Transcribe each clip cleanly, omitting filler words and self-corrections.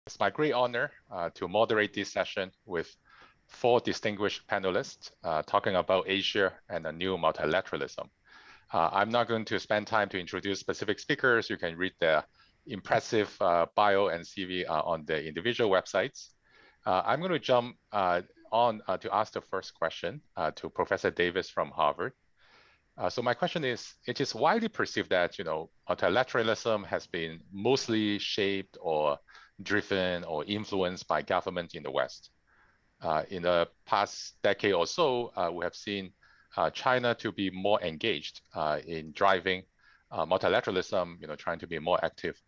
It's my great honor to moderate this session with 4 distinguished panelists talking about Asia and the new multilateralism. I'm not going to spend time to introduce specific speakers. You can read their impressive bio and CV on the individual websites. I'm going to jump on to ask the first question to Professor Davis from Harvard. So my question is, it is widely perceived that, multilateralism has been mostly shaped or driven or influenced by government in the West. In the past decade or so, we have seen China to be more engaged in driving multilateralism, trying to be more active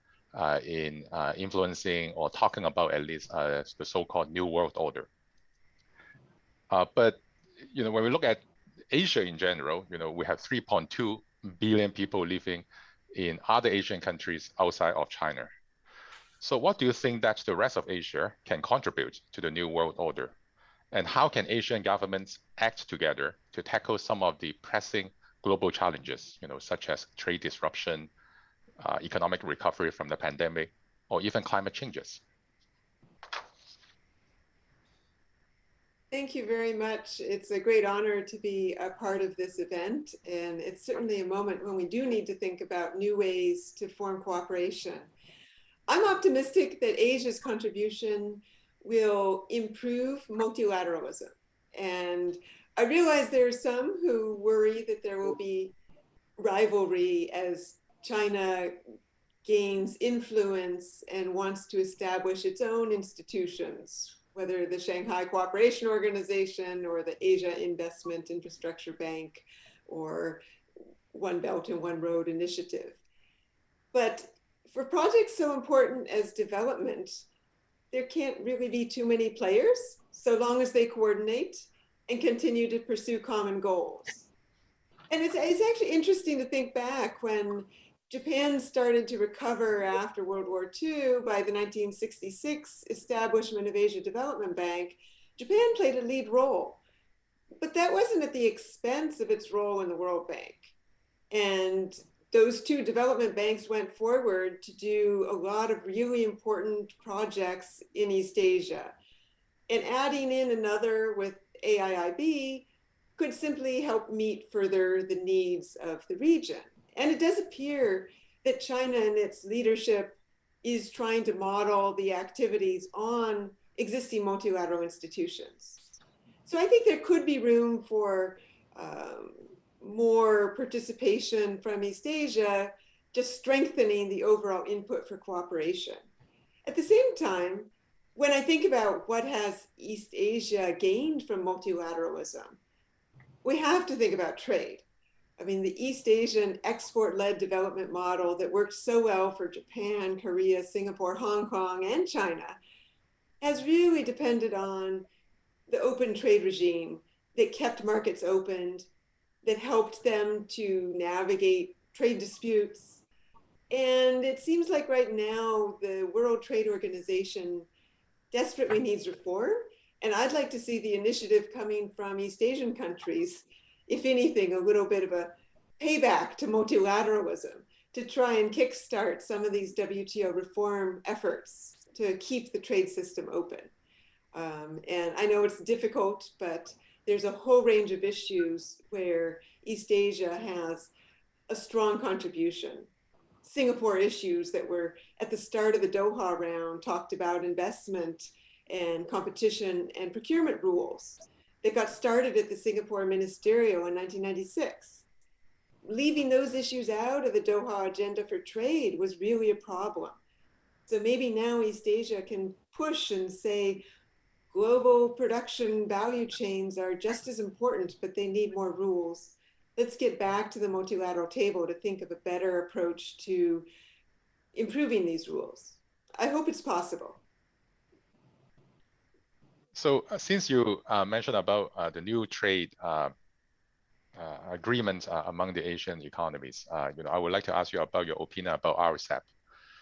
in influencing or talking about at least the so-called New World Order. But when we look at Asia in general, we have 3.2 billion people living in other Asian countries outside of China. So what do you think that the rest of Asia can contribute to the New World Order? And how can Asian governments act together to tackle some of the pressing global challenges, such as trade disruption, economic recovery from the pandemic, or even climate changes? Thank you very much. It's a great honor to be a part of this event. And it's certainly a moment when we do need to think about new ways to form cooperation. I'm optimistic that Asia's contribution will improve multilateralism. And I realize there are some who worry that there will be rivalry as China gains influence and wants to establish its own institutions, whether the Shanghai Cooperation Organization or the Asia Investment Infrastructure Bank or One Belt and One Road initiative. But for projects so important as development, there can't really be too many players, so long as they coordinate and continue to pursue common goals. And it's actually interesting to think back when Japan started to recover after World War II. By the 1966 establishment of Asia Development Bank, Japan played a lead role, but that wasn't at the expense of its role in the World Bank. And those 2 development banks went forward to do a lot of really important projects in East Asia. And adding in another with AIIB could simply help meet further the needs of the region. And it does appear that China and its leadership is trying to model the activities on existing multilateral institutions. So I think there could be room for more participation from East Asia, just strengthening the overall input for cooperation. At the same time, when I think about what has East Asia gained from multilateralism, we have to think about trade. I mean, the East Asian export-led development model that worked so well for Japan, Korea, Singapore, Hong Kong, and China has really depended on the open trade regime that kept markets opened, that helped them to navigate trade disputes. And it seems like right now, the World Trade Organization desperately needs reform. And I'd like to see the initiative coming from East Asian countries, if anything, a little bit of a payback to multilateralism to try and kickstart some of these WTO reform efforts to keep the trade system open. And I know it's difficult, but there's a whole range of issues where East Asia has a strong contribution. Singapore issues that were at the start of the Doha round talked about investment and competition and procurement rules that got started at the Singapore Ministerial in 1996. Leaving those issues out of the Doha agenda for trade was really a problem. So maybe now East Asia can push and say, global production value chains are just as important, but they need more rules. Let's get back to the multilateral table to think of a better approach to improving these rules. I hope it's possible. So since you mentioned about the new trade agreement among the Asian economies, I would like to ask you about your opinion about RCEP,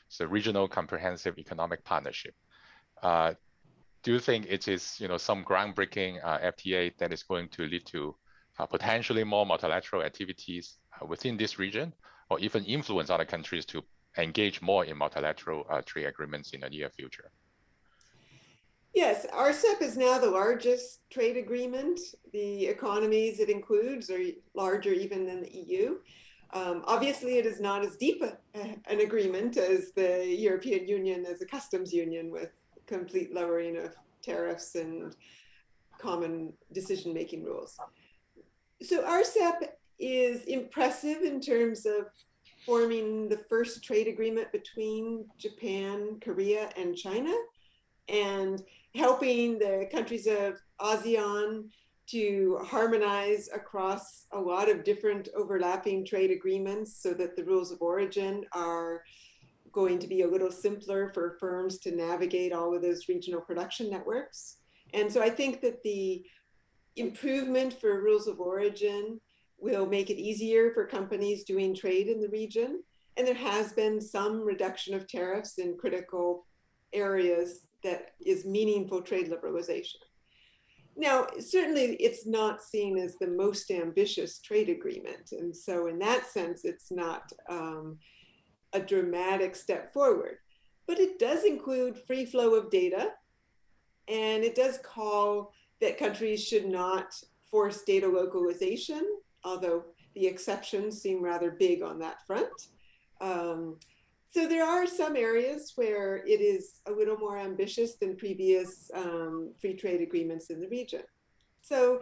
so Regional Comprehensive Economic Partnership. Do you think it is some groundbreaking FTA that is going to lead to potentially more multilateral activities within this region, or even influence other countries to engage more in multilateral trade agreements in the near future? Yes, RCEP is now the largest trade agreement. The economies it includes are larger even than the EU. Obviously, it is not as deep an agreement as the European Union as a customs union with complete lowering of tariffs and common decision-making rules. So RCEP is impressive in terms of forming the first trade agreement between Japan, Korea, and China, and helping the countries of ASEAN to harmonize across a lot of different overlapping trade agreements so that the rules of origin are going to be a little simpler for firms to navigate all of those regional production networks. And so I think that the improvement for rules of origin will make it easier for companies doing trade in the region. And there has been some reduction of tariffs in critical areas that is meaningful trade liberalization. Now, certainly it's not seen as the most ambitious trade agreement. And so in that sense, it's not a dramatic step forward. But it does include free flow of data. And it does call that countries should not force data localization, although the exceptions seem rather big on that front. So there are some areas where it is a little more ambitious than previous free trade agreements in the region. So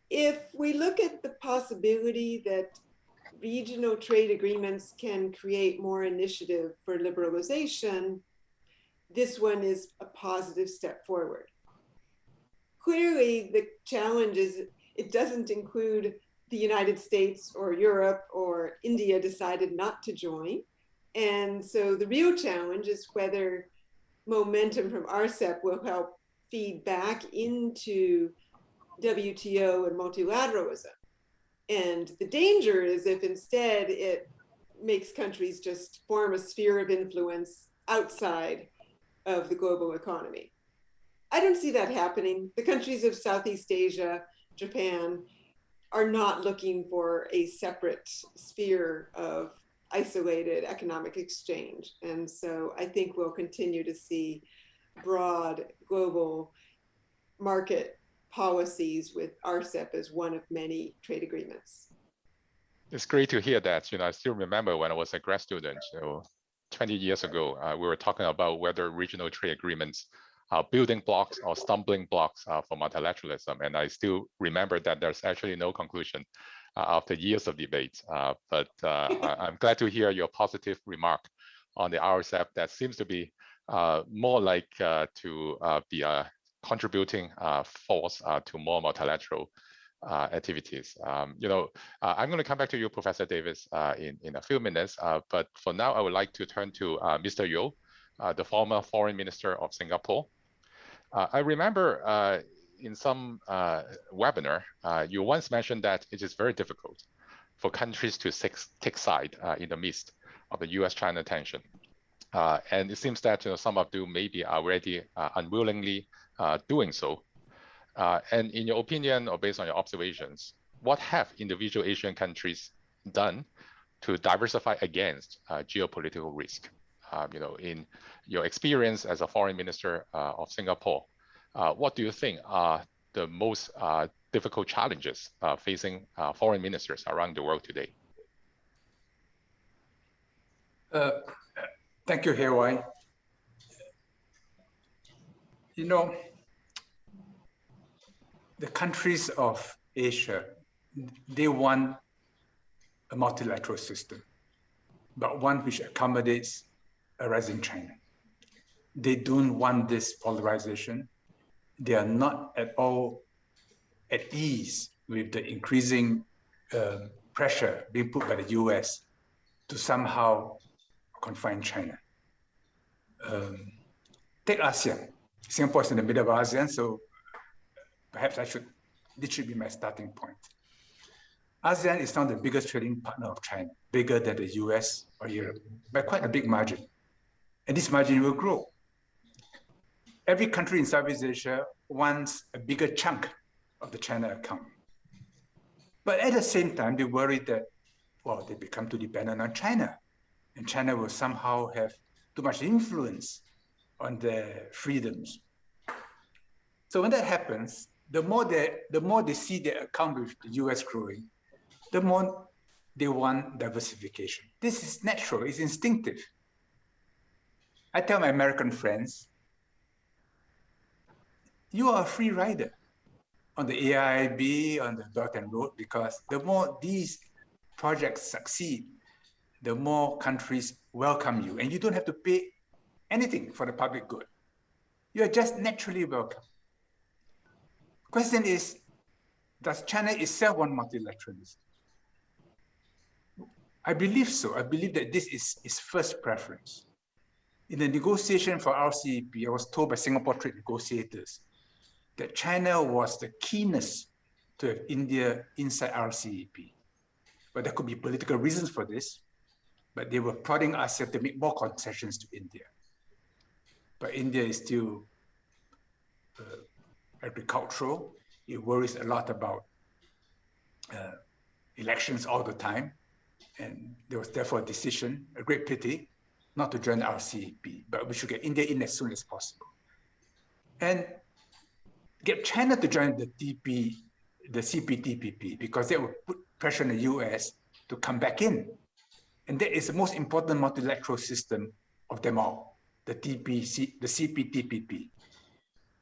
if we look at the possibility that regional trade agreements can create more initiative for liberalization, this one is a positive step forward. Clearly, the challenge is it doesn't include the United States or Europe or India decided not to join. And so the real challenge is whether momentum from RCEP will help feed back into WTO and multilateralism. And the danger is if instead it makes countries just form a sphere of influence outside of the global economy. I don't see that happening. The countries of Southeast Asia, Japan, are not looking for a separate sphere of isolated economic exchange. And so I think we'll continue to see broad global market policies with RCEP as one of many trade agreements. It's great to hear that. I still remember when I was a grad student, 20 years ago, we were talking about whether regional trade agreements are building blocks or stumbling blocks for multilateralism. And I still remember that there's actually no conclusion after years of debate. But I'm glad to hear your positive remark on the RCEP that seems to be more like to be a contributing force to more multilateral activities. I'm going to come back to you, Professor Davis, in a few minutes. But for now, I would like to turn to Mr. Yeo, the former Foreign Minister of Singapore. I remember in some webinar, you once mentioned that it is very difficult for countries to take side in the midst of the US-China tension. And it seems that some of you maybe are already unwillingly doing so. And in your opinion, or based on your observations, what have individual Asian countries done to diversify against geopolitical risk? In your experience as a foreign minister of Singapore, what do you think are the most difficult challenges facing foreign ministers around the world today? Thank you, Heiwai. The countries of Asia, they want a multilateral system, but one which accommodates a rising China. They don't want this polarization. They are not at all at ease with the increasing pressure being put by the US to somehow confine China. Take ASEAN. Singapore is in the middle of ASEAN, so perhaps this should be my starting point. ASEAN is now the biggest trading partner of China, bigger than the US or Europe, by quite a big margin. And this margin will grow. Every country in Southeast Asia wants a bigger chunk of the China account. But at the same time, they worry that, well, they become too dependent on China, and China will somehow have too much influence on their freedoms. So when that happens, the more they see their account with the US growing, the more they want diversification. This is natural, it's instinctive. I tell my American friends, you are a free rider on the AIIB, on the Belt and Road, because the more these projects succeed, the more countries welcome you, and you don't have to pay anything for the public good. You are just naturally welcome. Question is, does China itself want multilateralism? I believe so. I believe that this is its first preference. In the negotiation for RCEP, I was told by Singapore trade negotiators that China was the keenest to have India inside RCEP. But there could be political reasons for this, but they were prodding ASEAN to make more concessions to India. But India is still agricultural. It worries a lot about elections all the time. And there was therefore a decision, a great pity, not to join RCEP, but we should get India in as soon as possible. And get China to join the CPTPP, because that would put pressure on the US to come back in. And that is the most important multilateral system of them all, the CPTPP.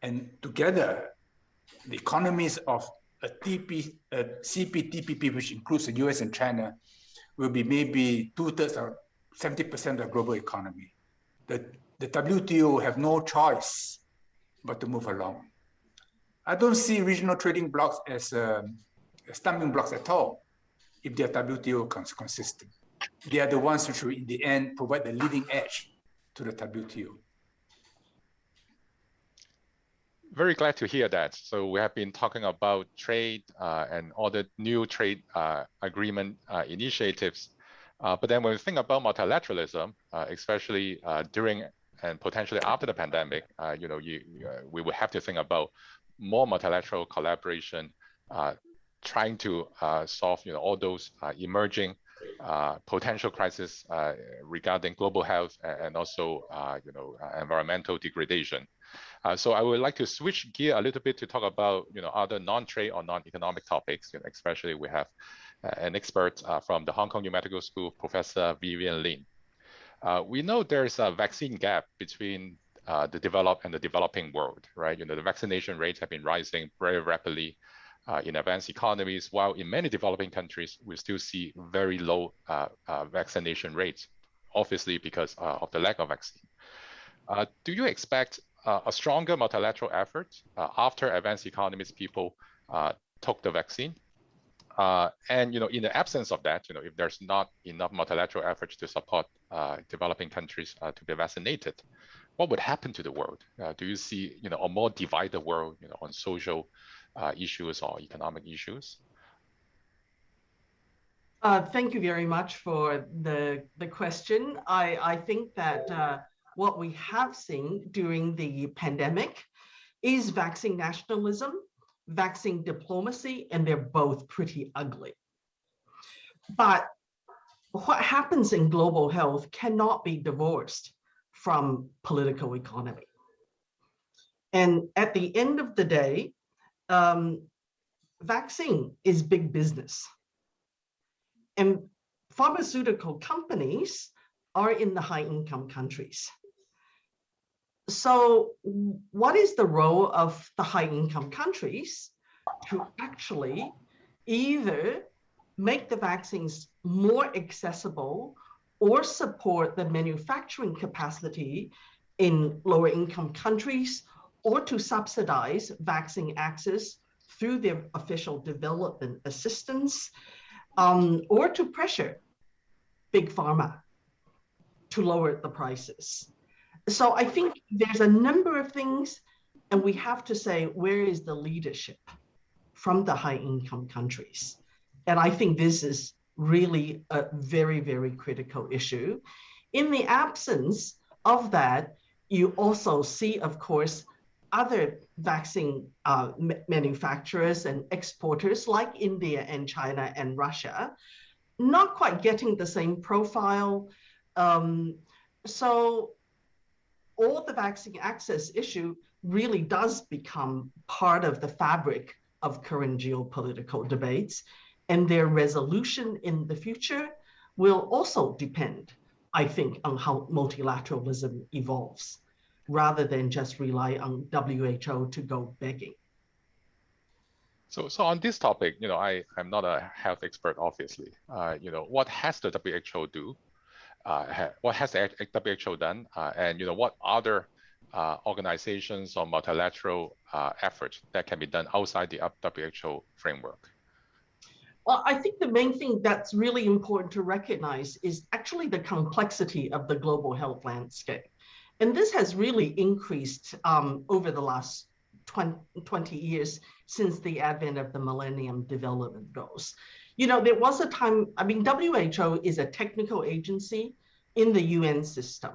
And together, the economies of a CPTPP, which includes the US and China, will be maybe 2/3 or 70% of the global economy. The WTO will have no choice but to move along. I don't see regional trading blocks as stumbling blocks at all if they are WTO consistent. They are the ones which will, in the end, provide the leading edge to the WTO. Very glad to hear that. So we have been talking about trade and all the new trade agreement initiatives. But then when we think about multilateralism, especially during and potentially after the pandemic, we will have to think about more multilateral collaboration, trying to solve all those emerging potential crises regarding global health and also environmental degradation. So I would like to switch gear a little bit to talk about other non-trade or non-economic topics. Especially we have an expert from the Hong Kong New Medical School, Professor Vivian Lin. We know there's a vaccine gap between the developed and the developing world, right? The vaccination rates have been rising very rapidly in advanced economies, while in many developing countries, we still see very low vaccination rates, obviously because of the lack of vaccine. Do you expect a stronger multilateral effort after advanced economies people took the vaccine? And in the absence of that, if there's not enough multilateral efforts to support developing countries to be vaccinated, what would happen to the world? Do you see a more divided world on social issues or economic issues? Thank you very much for the question. I think that what we have seen during the pandemic is vaccine nationalism, vaccine diplomacy, and they're both pretty ugly. But what happens in global health cannot be divorced from political economy. And at the end of the day, vaccine is big business. And pharmaceutical companies are in the high-income countries. So what is the role of the high-income countries to actually either make the vaccines more accessible or support the manufacturing capacity in lower-income countries, or to subsidize vaccine access through their official development assistance, or to pressure big pharma to lower the prices? So I think there's a number of things, and we have to say, where is the leadership from the high-income countries? And I think this is really a very, very critical issue. In the absence of that, you also see, of course, other vaccine manufacturers and exporters like India and China and Russia, not quite getting the same profile. So all the vaccine access issue really does become part of the fabric of current geopolitical debates, and their resolution in the future will also depend, I think, on how multilateralism evolves, rather than just rely on WHO to go begging. So on this topic, I'm not a health expert, obviously. What has the WHO do? What has the WHO done? And what other organizations or multilateral efforts that can be done outside the WHO framework? Well, I think the main thing that's really important to recognize is actually the complexity of the global health landscape. And this has really increased over the last 20 years since the advent of the Millennium Development Goals. There was a time, WHO is a technical agency in the UN system.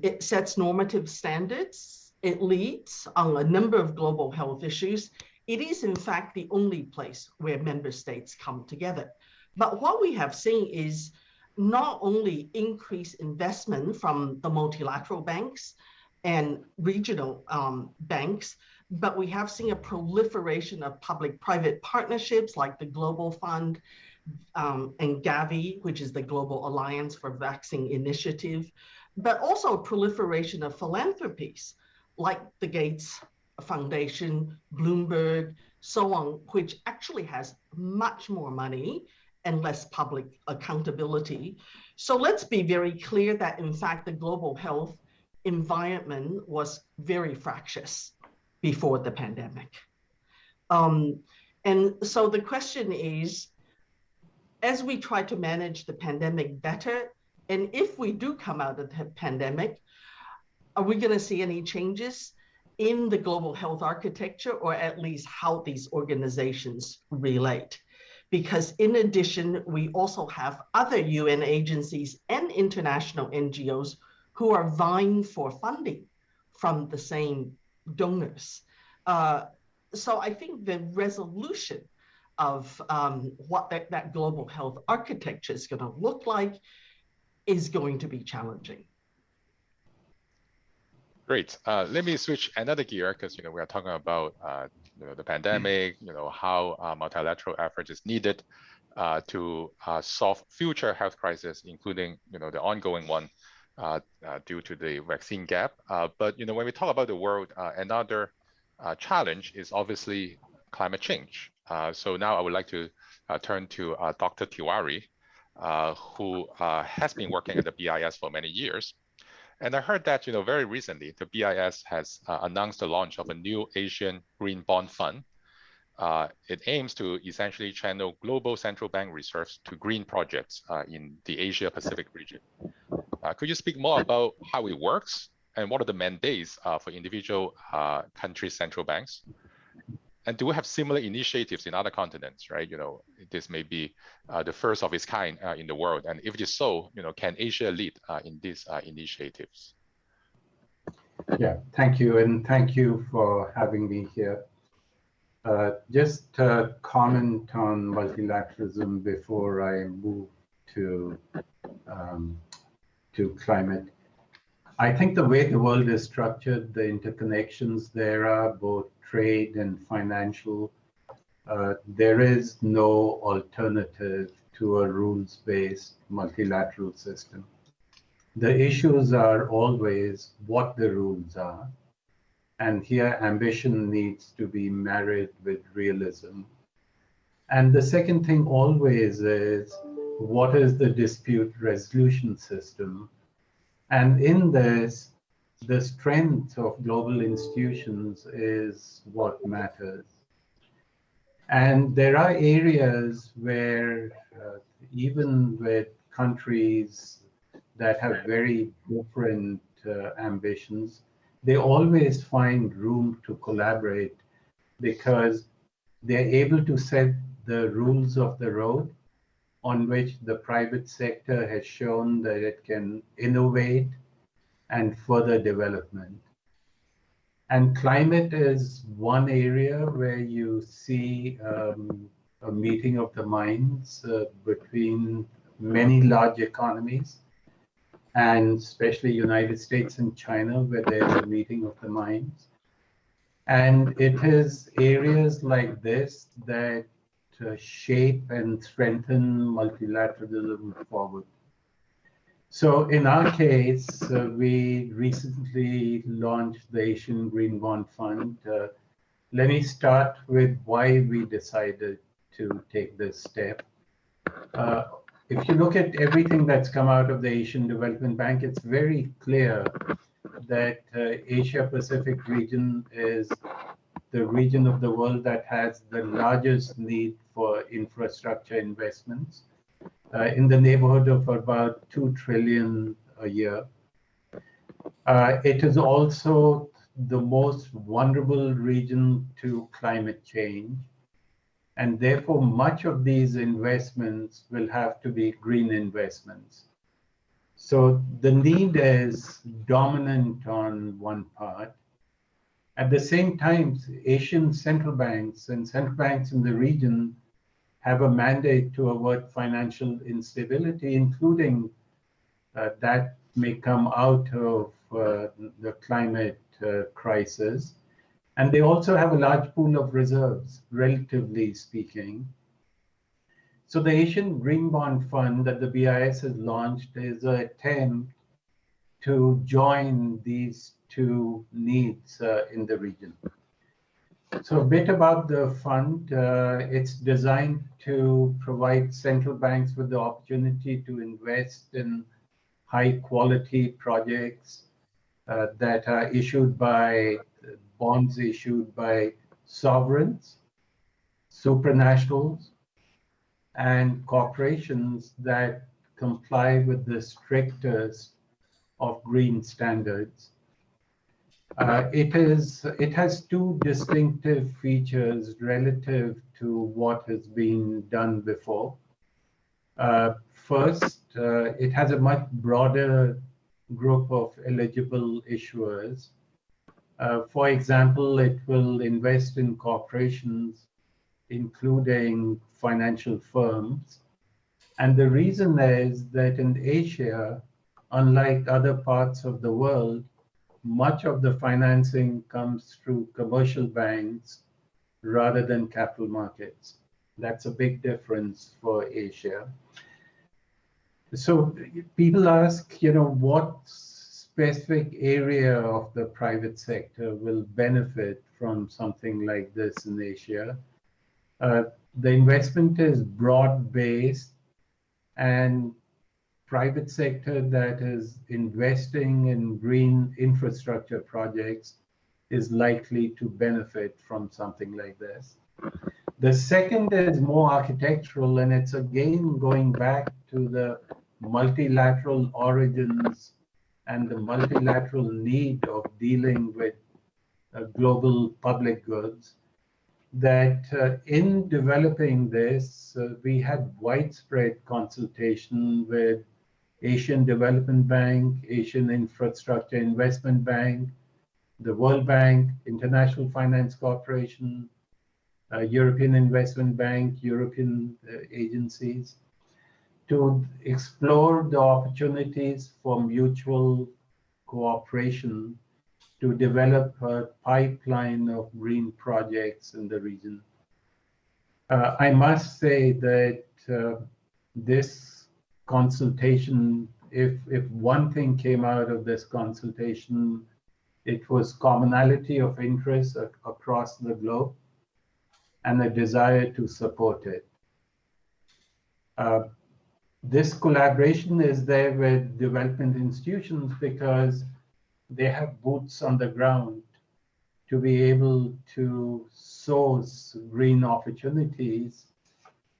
It sets normative standards. It leads on a number of global health issues. It is, in fact, the only place where member states come together. But what we have seen is not only increased investment from the multilateral banks and regional banks, but we have seen a proliferation of public-private partnerships like the Global Fund and Gavi, which is the Global Alliance for Vaccine Initiative, but also a proliferation of philanthropies like the Gates Foundation, Bloomberg, so on, which actually has much more money and less public accountability. So let's be very clear that, in fact, the global health environment was very fractious before the pandemic. And so the question is, as we try to manage the pandemic better, and if we do come out of the pandemic, are we going to see any changes in the global health architecture, or at least how these organizations relate? Because in addition, we also have other UN agencies and international NGOs who are vying for funding from the same donors. So I think the resolution of what that global health architecture is going to look like is going to be challenging. Great. Let me switch another gear, because we are talking about the pandemic, how multilateral effort is needed to solve future health crises, including the ongoing one due to the vaccine gap. But when we talk about the world, another challenge is obviously climate change. So now I would like to turn to Dr. Tiwari, who has been working at the BIS for many years. And I heard that very recently, the BIS has announced the launch of a new Asian Green Bond Fund. It aims to essentially channel global central bank reserves to green projects in the Asia Pacific region. Could you speak more about how it works and what are the mandates for individual countries' central banks? And do we have similar initiatives in other continents, right? This may be the first of its kind in the world. And if it is so, can Asia lead in these initiatives? Yeah, thank you. And thank you for having me here. Just to comment on multilateralism before I move to climate. I think the way the world is structured, the interconnections there are, both trade and financial, there is no alternative to a rules-based multilateral system. The issues are always what the rules are. And here ambition needs to be married with realism. And the second thing always is, what is the dispute resolution system? And in this, the strength of global institutions is what matters. And there are areas where even with countries that have very different ambitions, they always find room to collaborate because they're able to set the rules of the road on which the private sector has shown that it can innovate and further development. And climate is one area where you see a meeting of the minds between many large economies. and especially United States and China, where there's a meeting of the minds. And it is areas like this that shape and strengthen multilateralism forward. So in our case, we recently launched the Asian Green Bond Fund. Let me start with why we decided to take this step. If you look at everything that's come out of the Asian Development Bank, it's very clear that Asia Pacific region is the region of the world that has the largest need for infrastructure investments, in the neighborhood of about 2 trillion a year. It is also the most vulnerable region to climate change. And therefore, much of these investments will have to be green investments. So the need is dominant on one part. At the same time, Asian central banks and central banks in the region have a mandate to avert financial instability, including that may come out of the climate crisis. And they also have a large pool of reserves, relatively speaking. So the Asian Green Bond Fund that the BIS has launched is an attempt to join these two needs in the region. So a bit about the fund. It's designed to provide central banks with the opportunity to invest in high quality projects that are issued by bonds issued by sovereigns, supranationals, and corporations that comply with the strictest of green standards. It has two distinctive features relative to what has been done before. First, it has a much broader group of eligible issuers. For example, it will invest in corporations, including financial firms. And the reason is that in Asia, unlike other parts of the world, much of the financing comes through commercial banks rather than capital markets. That's a big difference for Asia. So people ask, what specific area of the private sector will benefit from something like this in Asia? The investment is broad-based, and private sector that is investing in green infrastructure projects is likely to benefit from something like this. The second is more architectural, and it's again going back to the multilateral origins and the multilateral need of dealing with global public goods. That in developing this, we had widespread consultation with Asian Development Bank, Asian Infrastructure Investment Bank, the World Bank, International Finance Corporation, European Investment Bank, European agencies, to explore the opportunities for mutual cooperation to develop a pipeline of green projects in the region. I must say that this consultation, if one thing came out of this consultation, it was commonality of interest across the globe and a desire to support it. This collaboration is there with development institutions because they have boots on the ground to be able to source green opportunities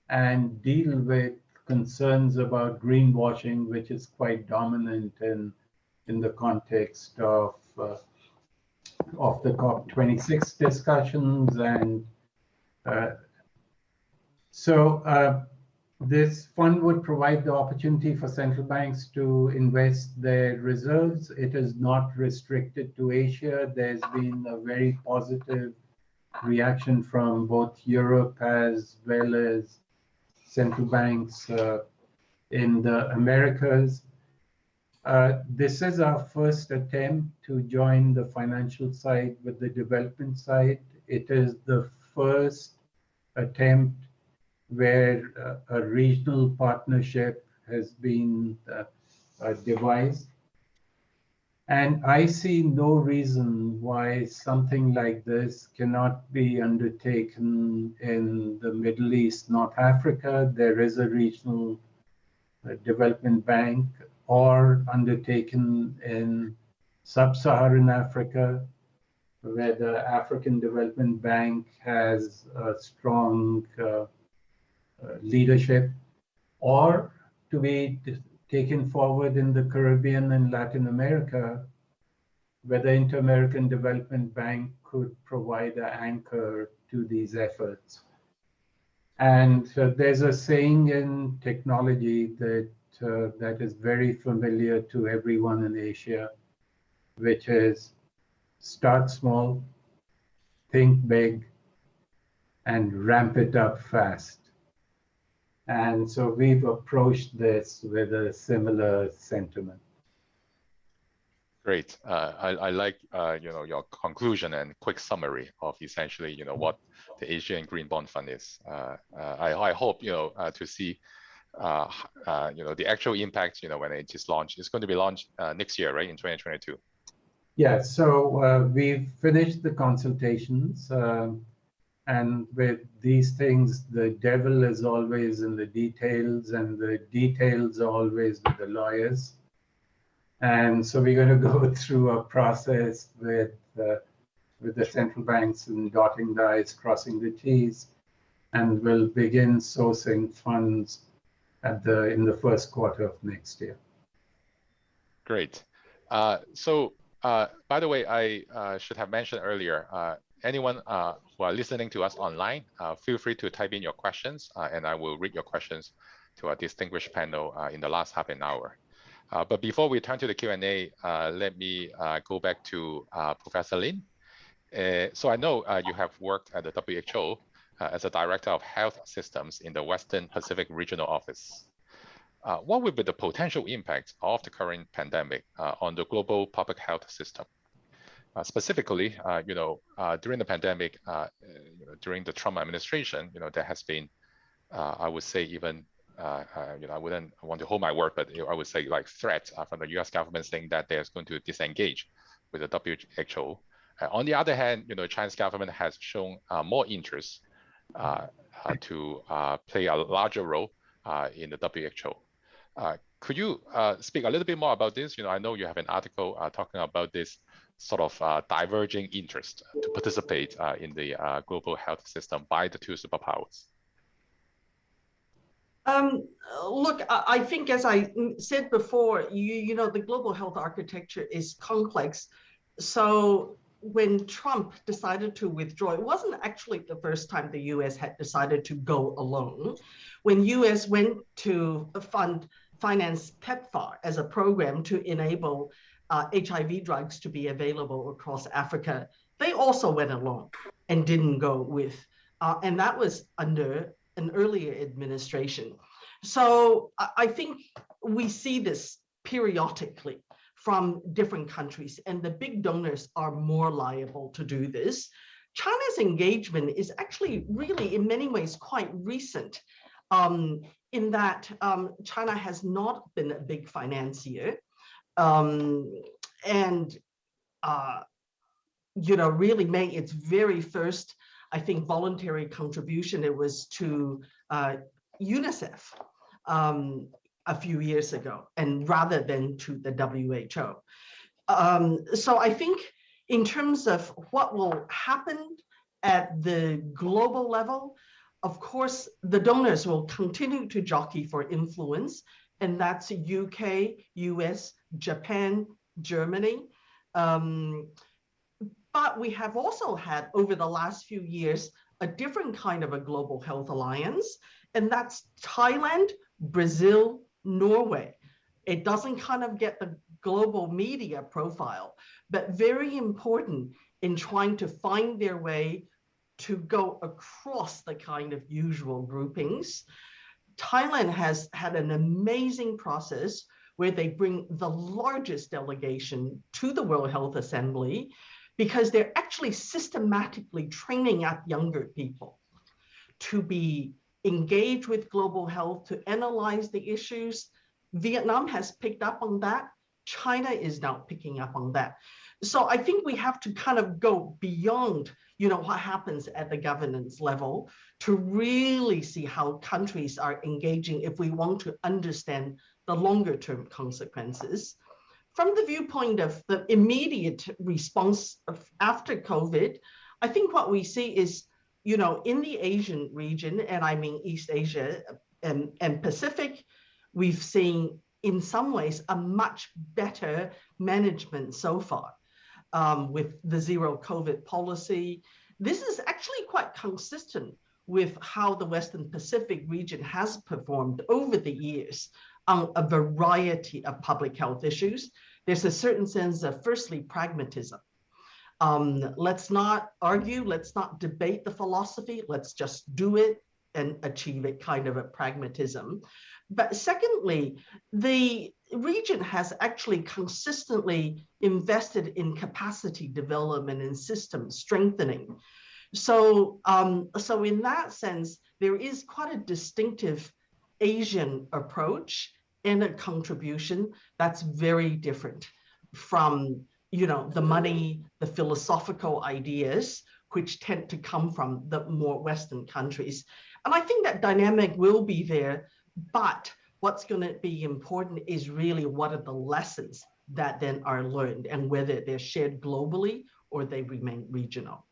and deal with concerns about greenwashing, which is quite dominant in the context of the COP26 discussions. And this fund would provide the opportunity for central banks to invest their reserves. It is not restricted to Asia. There's been a very positive reaction from both Europe as well as central banks in the Americas. This is our first attempt to join the financial side with the development side. It is the first attempt where a regional partnership has been devised. And I see no reason why something like this cannot be undertaken in the Middle East, North Africa. There is a regional development bank, or undertaken in sub-Saharan Africa, where the African Development Bank has a strong leadership, or to be taken forward in the Caribbean and Latin America, where the Inter-American Development Bank could provide an anchor to these efforts. And there's a saying in technology that that is very familiar to everyone in Asia, which is start small, think big, and ramp it up fast. And so we've approached this with a similar sentiment. Great. I like your conclusion and quick summary of essentially what the Asian Green Bond Fund is. I hope to see the actual impact when it is launched. It's going to be launched next year, right, in 2022. Yeah. So we've finished the consultations, and with these things, the devil is always in the details, and the details are always with the lawyers. And so we're going to go through a process with the central banks and dotting the I's, crossing the T's, and we'll begin sourcing funds in the first quarter of next year. Great. So by the way, I should have mentioned earlier, anyone who are listening to us online, feel free to type in your questions, and I will read your questions to our distinguished panel in the last half an hour. But before we turn to the Q&A, let me go back to Professor Lin. So I know you have worked at the WHO as a Director of Health Systems in the Western Pacific Regional Office. What would be the potential impact of the current pandemic on the global public health system? Specifically, during the pandemic, during the Trump administration, there has been, I would say, even I wouldn't want to hold my word, but I would say like threats from the U.S. government saying that they're going to disengage with the WHO. On the other hand, the Chinese government has shown more interest to play a larger role in the WHO. Could you speak a little bit more about this? I know you have an article talking about this sort of diverging interest to participate in the global health system by the two superpowers. Look, I think, as I said before, the global health architecture is complex. So when Trump decided to withdraw, it wasn't actually the first time the US had decided to go alone. When US went to finance PEPFAR as a program to enable HIV drugs to be available across Africa, they also went alone and didn't go with, and that was under an earlier administration. So I think we see this periodically from different countries, and the big donors are more liable to do this. China's engagement is actually really in many ways quite recent, in that China has not been a big financier, and really made its very first, I think, voluntary contribution. It was to UNICEF a few years ago, and rather than to the WHO. So I think in terms of what will happen at the global level, of course, the donors will continue to jockey for influence, and that's UK, US, Japan, Germany. But we have also had, over the last few years, a different kind of a global health alliance, and that's Thailand, Brazil, Norway. It doesn't kind of get the global media profile, but very important in trying to find their way to go across the kind of usual groupings. Thailand has had an amazing process where they bring the largest delegation to the World Health Assembly, because they're actually systematically training up younger people to be engaged with global health, to analyze the issues. Vietnam has picked up on that. China is now picking up on that. So I think we have to kind of go beyond, what happens at the governance level to really see how countries are engaging if we want to understand the longer term consequences. From the viewpoint of the immediate response after COVID, I think what we see is, in the Asian region, and I mean East Asia and Pacific, we've seen in some ways a much better management so far with the zero COVID policy. This is actually quite consistent with how the Western Pacific region has performed over the years on a variety of public health issues. There's a certain sense of, firstly, pragmatism. Let's not argue, let's not debate the philosophy, let's just do it and achieve it, kind of a pragmatism. But secondly, the region has actually consistently invested in capacity development and system strengthening. So in that sense, there is quite a distinctive Asian approach and a contribution that's very different from, the money, the philosophical ideas, which tend to come from the more Western countries. And I think that dynamic will be there, but what's going to be important is really what are the lessons that then are learned and whether they're shared globally or they remain regional.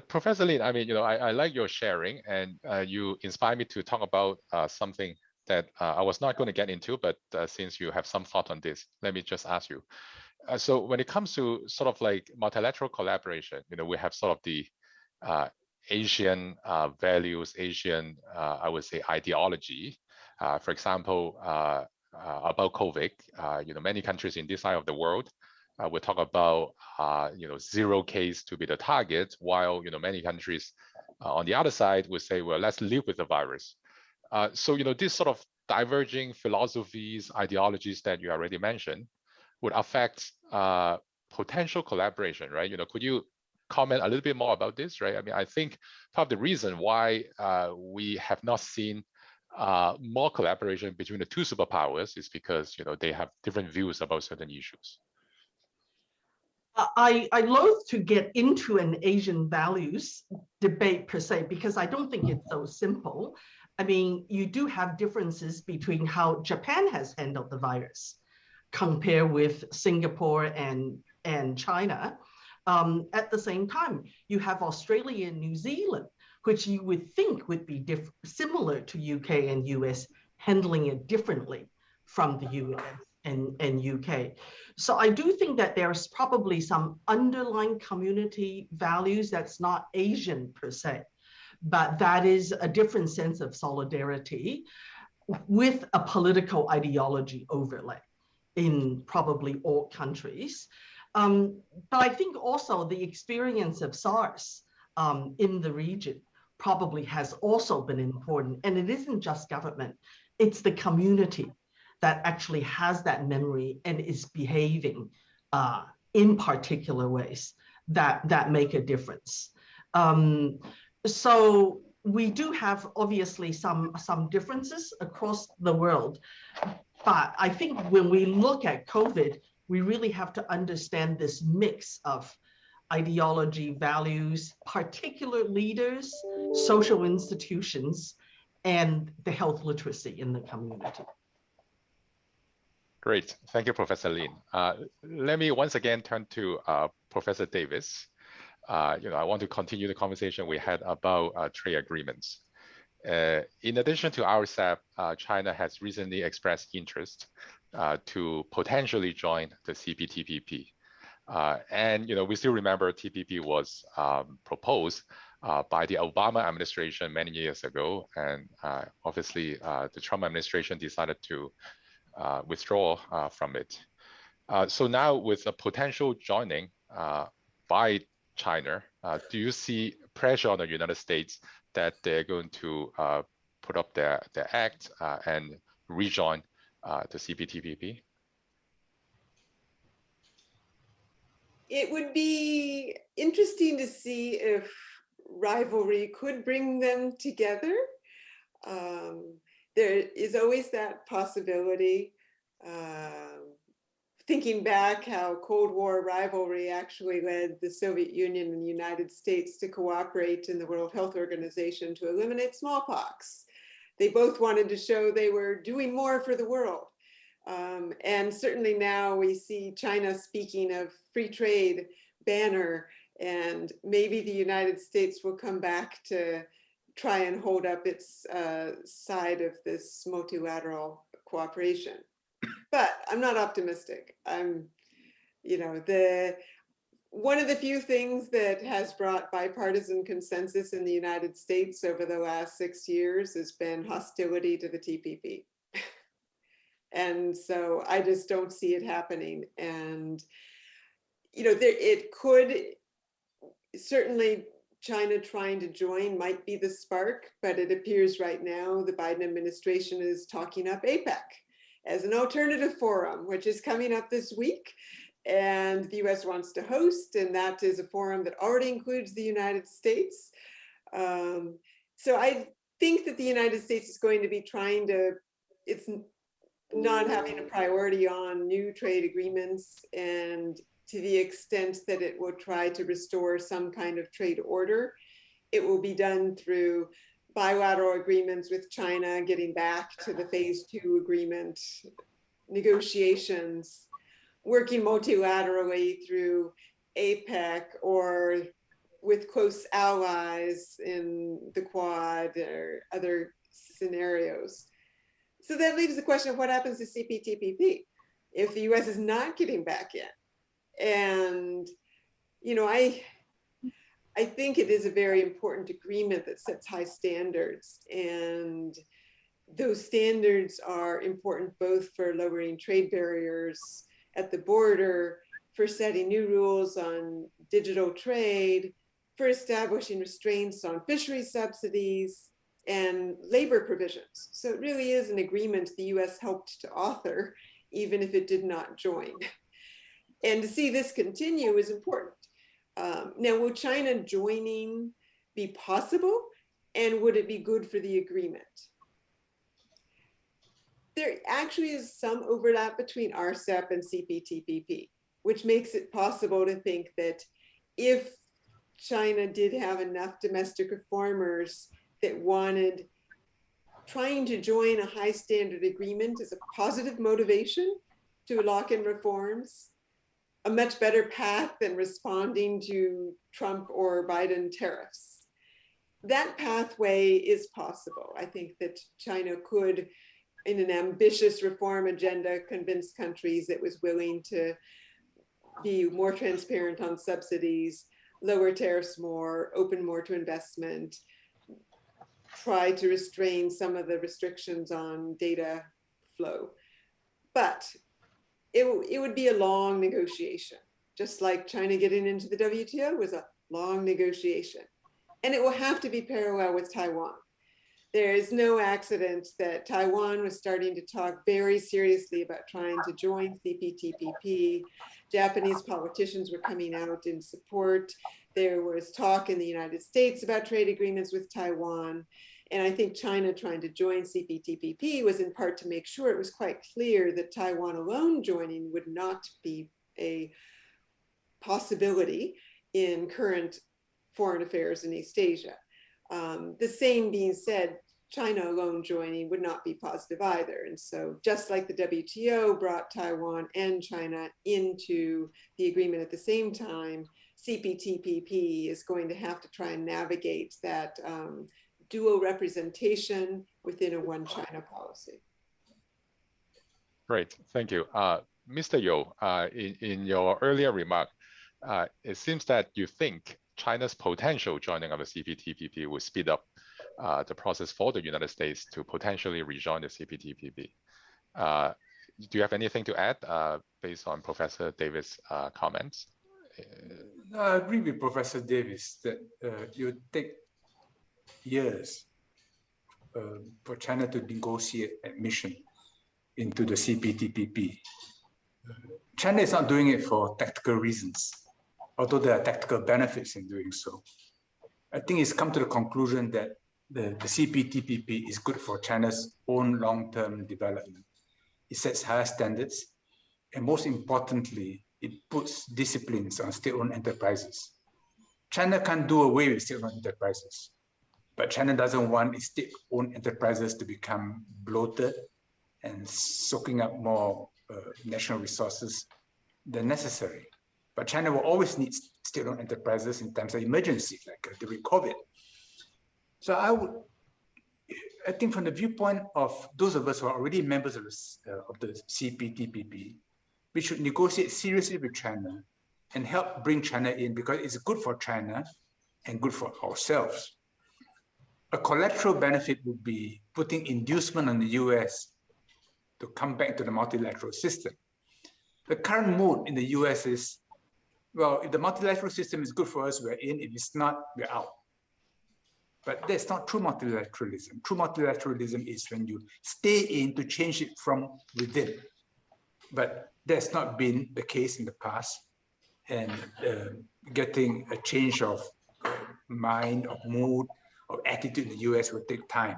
Professor Lin, I mean, I like your sharing, and you inspire me to talk about something that I was not going to get into, but since you have some thought on this, let me just ask you. So when it comes to sort of like multilateral collaboration, we have sort of the Asian values, Asian, I would say, ideology. For example, about COVID, many countries in this side of the world we talk about, zero case to be the target, while, many countries on the other side would say, well, let's live with the virus. So, this sort of diverging philosophies, ideologies that you already mentioned would affect potential collaboration, right? Could you comment a little bit more about this, right? I mean, I think part of the reason why we have not seen more collaboration between the two superpowers is because, they have different views about certain issues. I loathe to get into an Asian values debate per se, because I don't think it's so simple. I mean, you do have differences between how Japan has handled the virus compared with Singapore and China. At the same time, you have Australia and New Zealand, which you would think would be similar to UK and US, handling it differently from the US and UK. So I do think that there's probably some underlying community values that's not Asian per se, but that is a different sense of solidarity with a political ideology overlay in probably all countries. But I think also the experience of SARS in the region probably has also been important. And it isn't just government, it's the community that actually has that memory and is behaving in particular ways that make a difference. So we do have obviously some differences across the world, but I think when we look at COVID, we really have to understand this mix of ideology, values, particular leaders, social institutions, and the health literacy in the community. Great, thank you, Professor Lin. Let me once again turn to Professor Davis. I want to continue the conversation we had about trade agreements. In addition to RCEP, China has recently expressed interest to potentially join the CPTPP. And we still remember TPP was proposed by the Obama administration many years ago, and obviously the Trump administration decided to withdraw from it. So now with a potential joining by China, do you see pressure on the United States that they're going to put up their act and rejoin the CPTPP? It would be interesting to see if rivalry could bring them together. There is always that possibility. Thinking back how Cold War rivalry actually led the Soviet Union and the United States to cooperate in the World Health Organization to eliminate smallpox. They both wanted to show they were doing more for the world. And certainly now we see China speaking of free trade banner, and maybe the United States will come back to try and hold up its side of this multilateral cooperation. But I'm not optimistic. One of the few things that has brought bipartisan consensus in the United States over the last 6 years has been hostility to the TPP. And so I just don't see it happening. And, it could, certainly China trying to join might be the spark, but it appears right now the Biden administration is talking up APEC as an alternative forum, which is coming up this week. And the US wants to host, and that is a forum that already includes the United States. So I think that the United States is going to be trying to, it's not having a priority on new trade agreements, and to the extent that it will try to restore some kind of trade order, it will be done through bilateral agreements with China, getting back to the phase 2 agreement negotiations, working multilaterally through APEC or with close allies in the Quad or other scenarios. So that leaves the question of what happens to CPTPP if the US is not getting back in. And, I think it is a very important agreement that sets high standards, and those standards are important both for lowering trade barriers at the border, for setting new rules on digital trade, for establishing restraints on fisheries subsidies and labor provisions. So it really is an agreement the US helped to author, even if it did not join. And to see this continue is important. Now, will China joining be possible? And would it be good for the agreement? There actually is some overlap between RCEP and CPTPP, which makes it possible to think that if China did have enough domestic reformers that wanted trying to join a high standard agreement as a positive motivation to lock in reforms, a much better path than responding to Trump or Biden tariffs. That pathway is possible. I think that China could, in an ambitious reform agenda, convince countries it was willing to be more transparent on subsidies, lower tariffs more, open more to investment, try to restrain some of the restrictions on data flow. But it would be a long negotiation, just like China getting into the WTO was a long negotiation. And it will have to be parallel with Taiwan. There is no accident that Taiwan was starting to talk very seriously about trying to join CPTPP. Japanese politicians were coming out in support. There was talk in the United States about trade agreements with Taiwan. And I think China trying to join CPTPP was in part to make sure it was quite clear that Taiwan alone joining would not be a possibility in current foreign affairs in East Asia. The same being said, China alone joining would not be positive either. And so just like the WTO brought Taiwan and China into the agreement at the same time, CPTPP is going to have to try and navigate that dual representation within a one China policy. Great, thank you. Mr. Yo, in your earlier remark, it seems that you think China's potential joining of the CPTPP will speed up the process for the United States to potentially rejoin the CPTPP. Do you have anything to add based on Professor Davis' comments? I agree with Professor Davis that it would take years for China to negotiate admission into the CPTPP. China is not doing it for tactical reasons, although there are tactical benefits in doing so. I think it's come to the conclusion that the CPTPP is good for China's own long-term development. It sets higher standards, and most importantly, it puts disciplines on state-owned enterprises. China can't do away with state-owned enterprises, but China doesn't want its state-owned enterprises to become bloated and soaking up more national resources than necessary. But China will always need state-owned enterprises in times of emergency, like during COVID. So I think from the viewpoint of those of us who are already members of the CPTPP, we should negotiate seriously with China and help bring China in, because it's good for China and good for ourselves. A collateral benefit would be putting inducement on the US to come back to the multilateral system. The current mood in the US is, well, if the multilateral system is good for us, we're in. If it's not, we're out. But that's not true multilateralism. True multilateralism is when you stay in to change it from within. But that's not been the case in the past. And getting a change of mind, of mood, of attitude in the US will take time.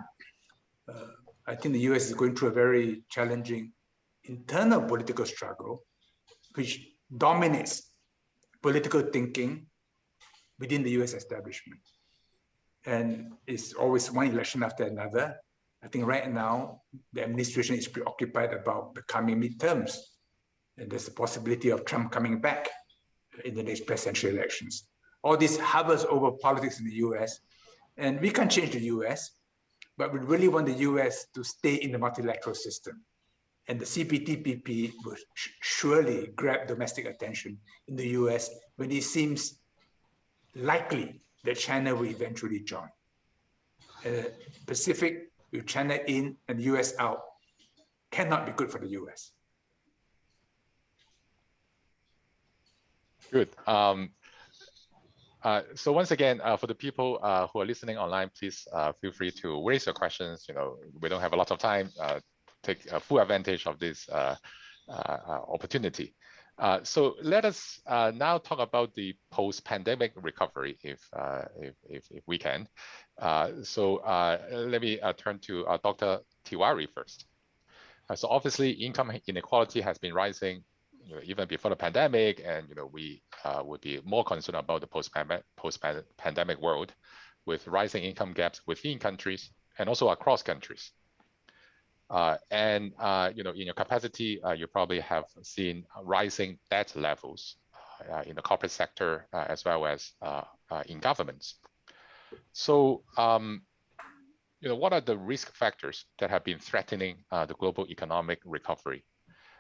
I think the US is going through a very challenging internal political struggle, which dominates political thinking within the US establishment. And it's always one election after another. I think right now, the administration is preoccupied about the coming midterms. And there's the possibility of Trump coming back in the next presidential elections. All this hovers over politics in the US. And we can't change the US, but we really want the US to stay in the multilateral system. And the CPTPP will surely grab domestic attention in the US when it seems likely that China will eventually join. Pacific with China in and US out cannot be good for the US. Good. So once again, for the people who are listening online, please feel free to raise your questions. We don't have a lot of time. Take full advantage of this opportunity. So let us now talk about the post-pandemic recovery, if we can. So let me turn to Dr. Tiwari first. So obviously, income inequality has been rising, even before the pandemic, and we would be more concerned about the post-pandemic world, with rising income gaps within countries and also across countries. In your capacity, you probably have seen rising debt levels in the corporate sector as well as in governments. So, what are the risk factors that have been threatening the global economic recovery?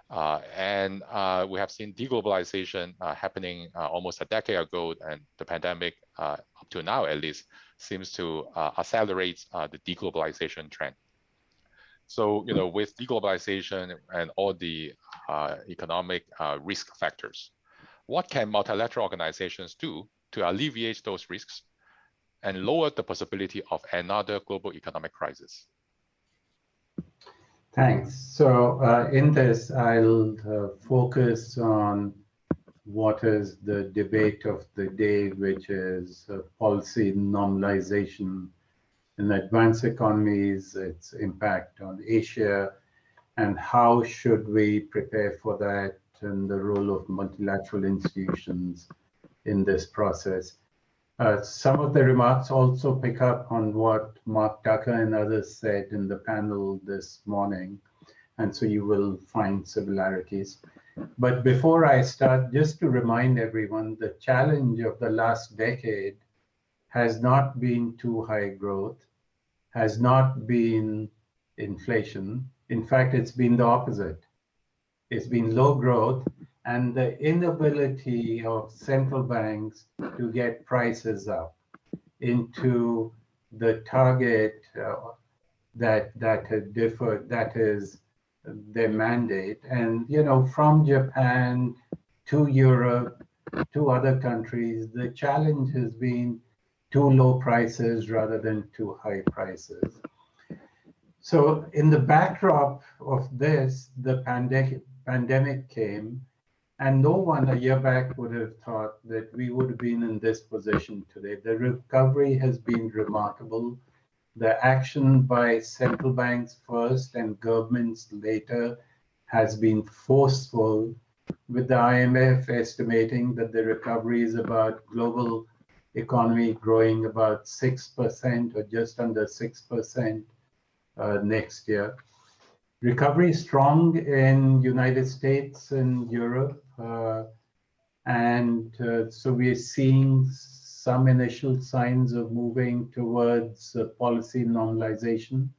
And we have seen deglobalization happening almost a decade ago, and the pandemic, up to now at least, seems to accelerate the deglobalization trend. So, with deglobalization and all the economic risk factors, what can multilateral organizations do to alleviate those risks and lower the possibility of another global economic crisis? Thanks. So in this, I'll focus on what is the debate of the day, which is policy normalization in advanced economies, its impact on Asia, and how should we prepare for that, and the role of multilateral institutions in this process. Some of the remarks also pick up on what Mark Tucker and others said in the panel this morning, and so you will find similarities. But before I start, just to remind everyone, the challenge of the last decade has not been too high growth, has not been inflation. In fact, it's been the opposite. It's been low growth and the inability of central banks to get prices up into the target that had differed, that is their mandate. And, from Japan to Europe to other countries, the challenge has been too low prices rather than too high prices. So in the backdrop of this, the pandemic came, and no one a year back would have thought that we would have been in this position today. The recovery has been remarkable. The action by central banks first and governments later has been forceful, with the IMF estimating that the recovery is about global economy growing about 6% or just under 6% next year. Recovery is strong in United States and Europe, so we're seeing some initial signs of moving towards policy normalization.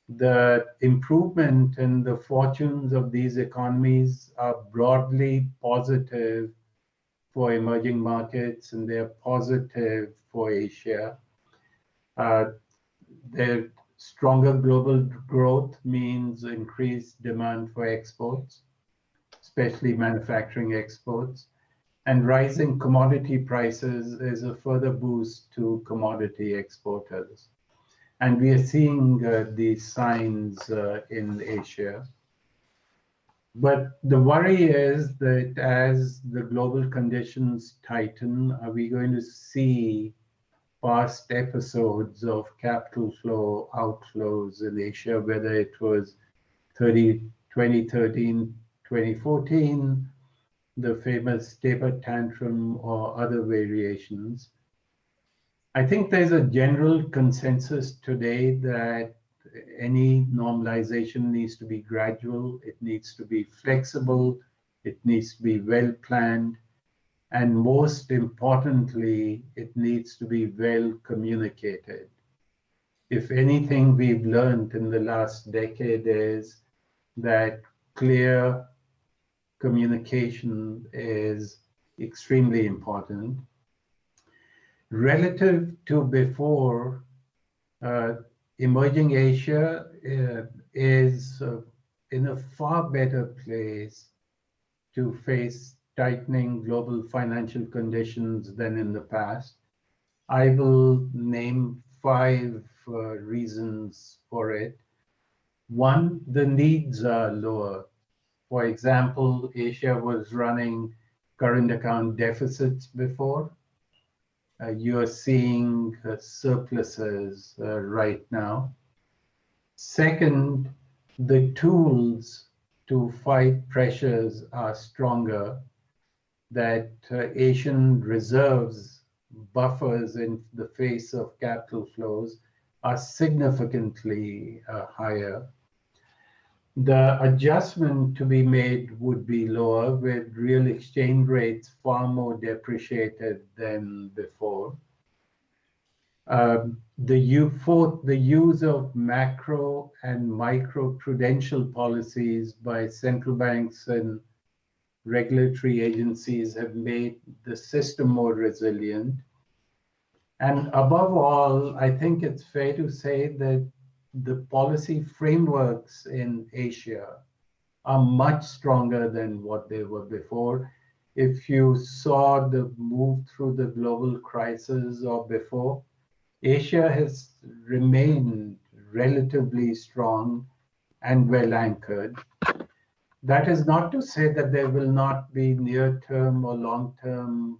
The improvement in the fortunes of these economies are broadly positive for emerging markets, and they're positive for Asia. Their stronger global growth means increased demand for exports, especially manufacturing exports, and rising commodity prices is a further boost to commodity exporters. And we are seeing these signs in Asia. But the worry is that as the global conditions tighten, are we going to see past episodes of capital flow outflows in Asia, whether it was 2013, 2014, the famous taper tantrum or other variations? I think there's a general consensus today that any normalization needs to be gradual, it needs to be flexible, it needs to be well planned, and most importantly, it needs to be well communicated. If anything we've learned in the last decade is that clear communication is extremely important. Relative to before, emerging Asia is in a far better place to face tightening global financial conditions than in the past. I will name 5 reasons for it. One, the needs are lower. For example, Asia was running current account deficits before. You are seeing surpluses right now. Second, the tools to fight pressures are stronger, that Asian reserves, buffers in the face of capital flows are significantly higher. The adjustment to be made would be lower, with real exchange rates far more depreciated than before. The use of macro and micro prudential policies by central banks and regulatory agencies have made the system more resilient. And above all, I think it's fair to say that the policy frameworks in Asia are much stronger than what they were before. If you saw the move through the global crisis or before, Asia has remained relatively strong and well anchored. That is not to say that there will not be near-term or long-term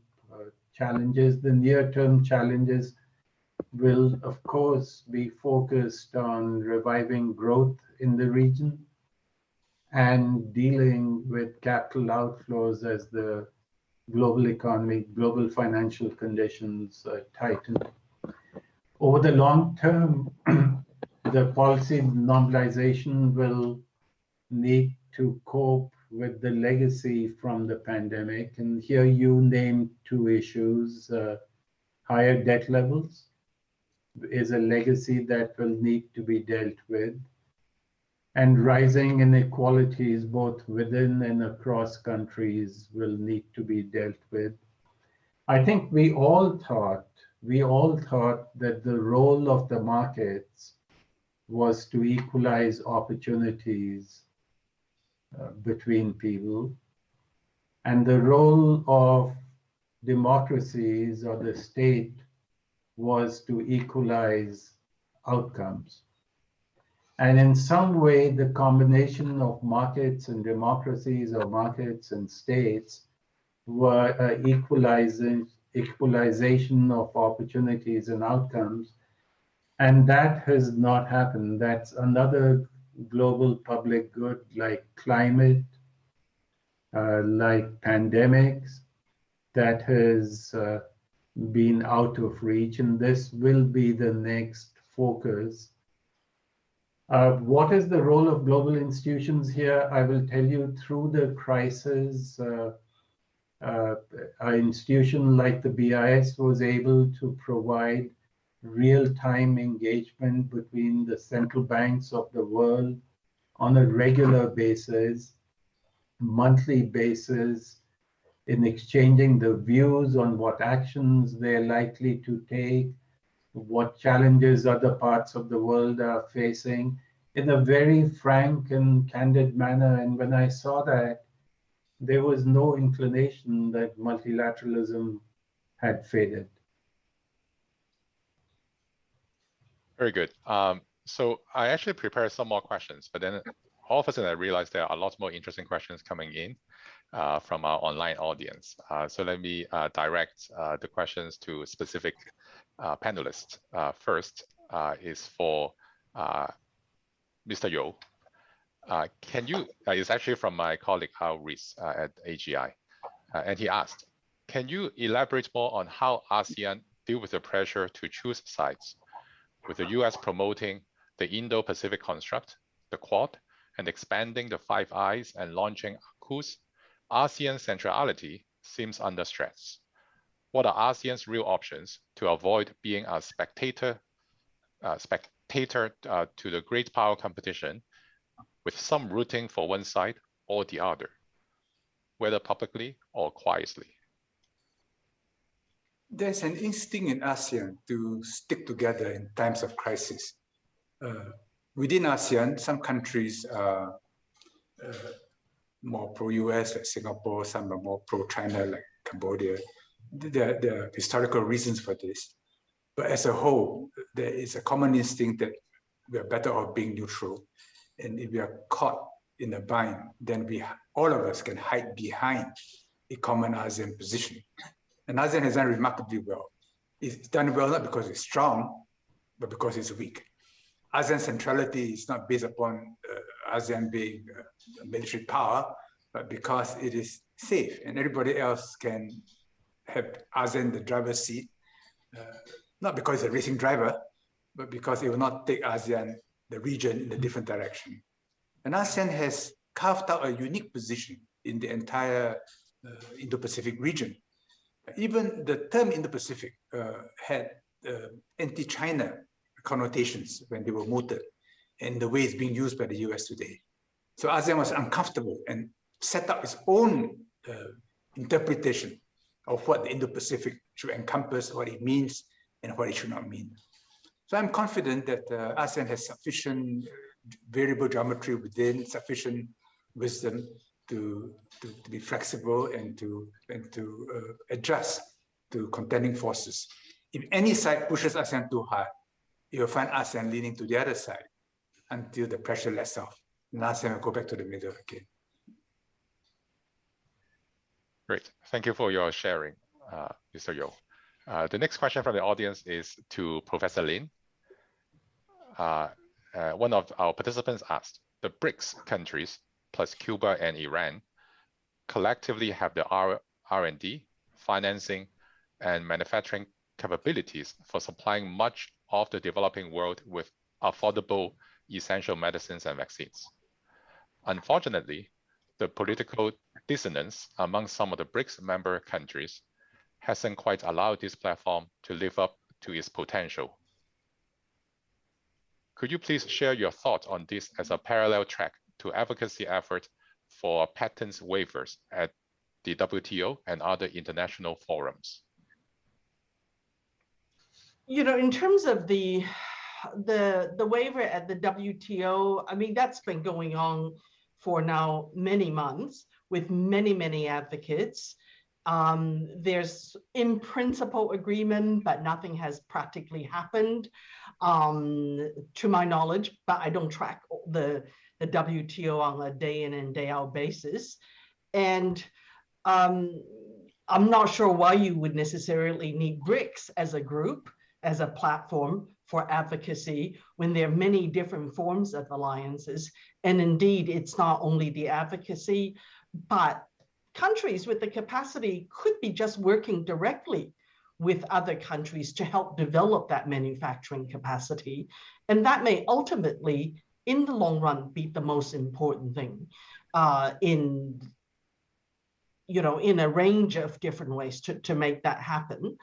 challenges. The near-term challenges will, of course, be focused on reviving growth in the region and dealing with capital outflows as the global economy, global financial conditions tighten. Over the long term, the policy normalization will need to cope with the legacy from the pandemic. And here you named 2 issues. Higher debt levels is a legacy that will need to be dealt with. And rising inequalities both within and across countries will need to be dealt with. I think we all thought that the role of the markets was to equalize opportunities between people. And the role of democracies or the state was to equalize outcomes. And in some way, the combination of markets and democracies or markets and states were equalization of opportunities and outcomes. And that has not happened. That's another global public good like climate, like pandemics, that has been out of reach. And this will be the next focus. What is the role of global institutions here? I will tell you, through the crisis, an institution like the BRICs was able to provide real-time engagement between the central banks of the world on a regular basis, monthly basis, in exchanging the views on what actions they're likely to take, what challenges other parts of the world are facing, in a very frank and candid manner. And when I saw that, there was no inclination that multilateralism had faded. Very good. So I actually prepared some more questions, but then all of a sudden I realized there are a lot more interesting questions coming in from our online audience. So let me direct the questions to specific panelists. First is for Mr. Yo. Can you, it's actually from my colleague Hao Rees at AGI, and he asked, can you elaborate more on how ASEAN deal with the pressure to choose sides, with the US promoting the Indo-Pacific construct, the Quad, and expanding the Five Eyes and launching AUKUS? ASEAN centrality seems under stress. What are ASEAN's real options to avoid being a spectator to the great power competition, with some rooting for one side or the other, whether publicly or quietly? There's an instinct in ASEAN to stick together in times of crisis. Within ASEAN, some countries are more pro-US, like Singapore, some are more pro-China, like Cambodia. There are historical reasons for this. But as a whole, there is a common instinct that we are better off being neutral. And if we are caught in a bind, then all of us can hide behind a common ASEAN position. And ASEAN has done remarkably well. It's done well not because it's strong, but because it's weak. ASEAN centrality is not based upon ASEAN being a military power, but because it is safe and everybody else can have ASEAN the driver's seat, not because it's a racing driver, but because it will not take ASEAN, the region, in a different direction. And ASEAN has carved out a unique position in the entire Indo-Pacific region. Even the term Indo-Pacific had anti-China connotations when they were mooted, and the way it's being used by the US today. So ASEAN was uncomfortable and set up its own interpretation of what the Indo-Pacific should encompass, what it means, and what it should not mean. So I'm confident that ASEAN has sufficient variable geometry within, sufficient wisdom to be flexible and to adjust to contending forces. If any side pushes ASEAN too hard, you'll find ASEAN leaning to the other side until the pressure lets off. And ASEAN will go back to the middle again. Great, thank you for your sharing, Mr. Yo. The next question from the audience is to Professor Lin. One of our participants asked, the BRICS countries, plus Cuba and Iran, collectively have the R&D, financing, and manufacturing capabilities for supplying much of the developing world with affordable essential medicines and vaccines. Unfortunately, the political dissonance among some of the BRICS member countries hasn't quite allowed this platform to live up to its potential. Could you please share your thoughts on this as a parallel track to advocacy efforts for patents waivers at the WTO and other international forums? You know, in terms of the waiver at the WTO, I mean, that's been going on for now many months with many advocates. There's in principle agreement, but nothing has practically happened to my knowledge, but I don't track the WTO on a day in and day out basis. And I'm not sure why you would necessarily need BRICS as a group, as a platform for advocacy, when there are many different forms of alliances. And indeed, it's not only the advocacy, but countries with the capacity could be just working directly with other countries to help develop that manufacturing capacity. And that may ultimately, in the long run, be the most important thing in a range of different ways to make that happen.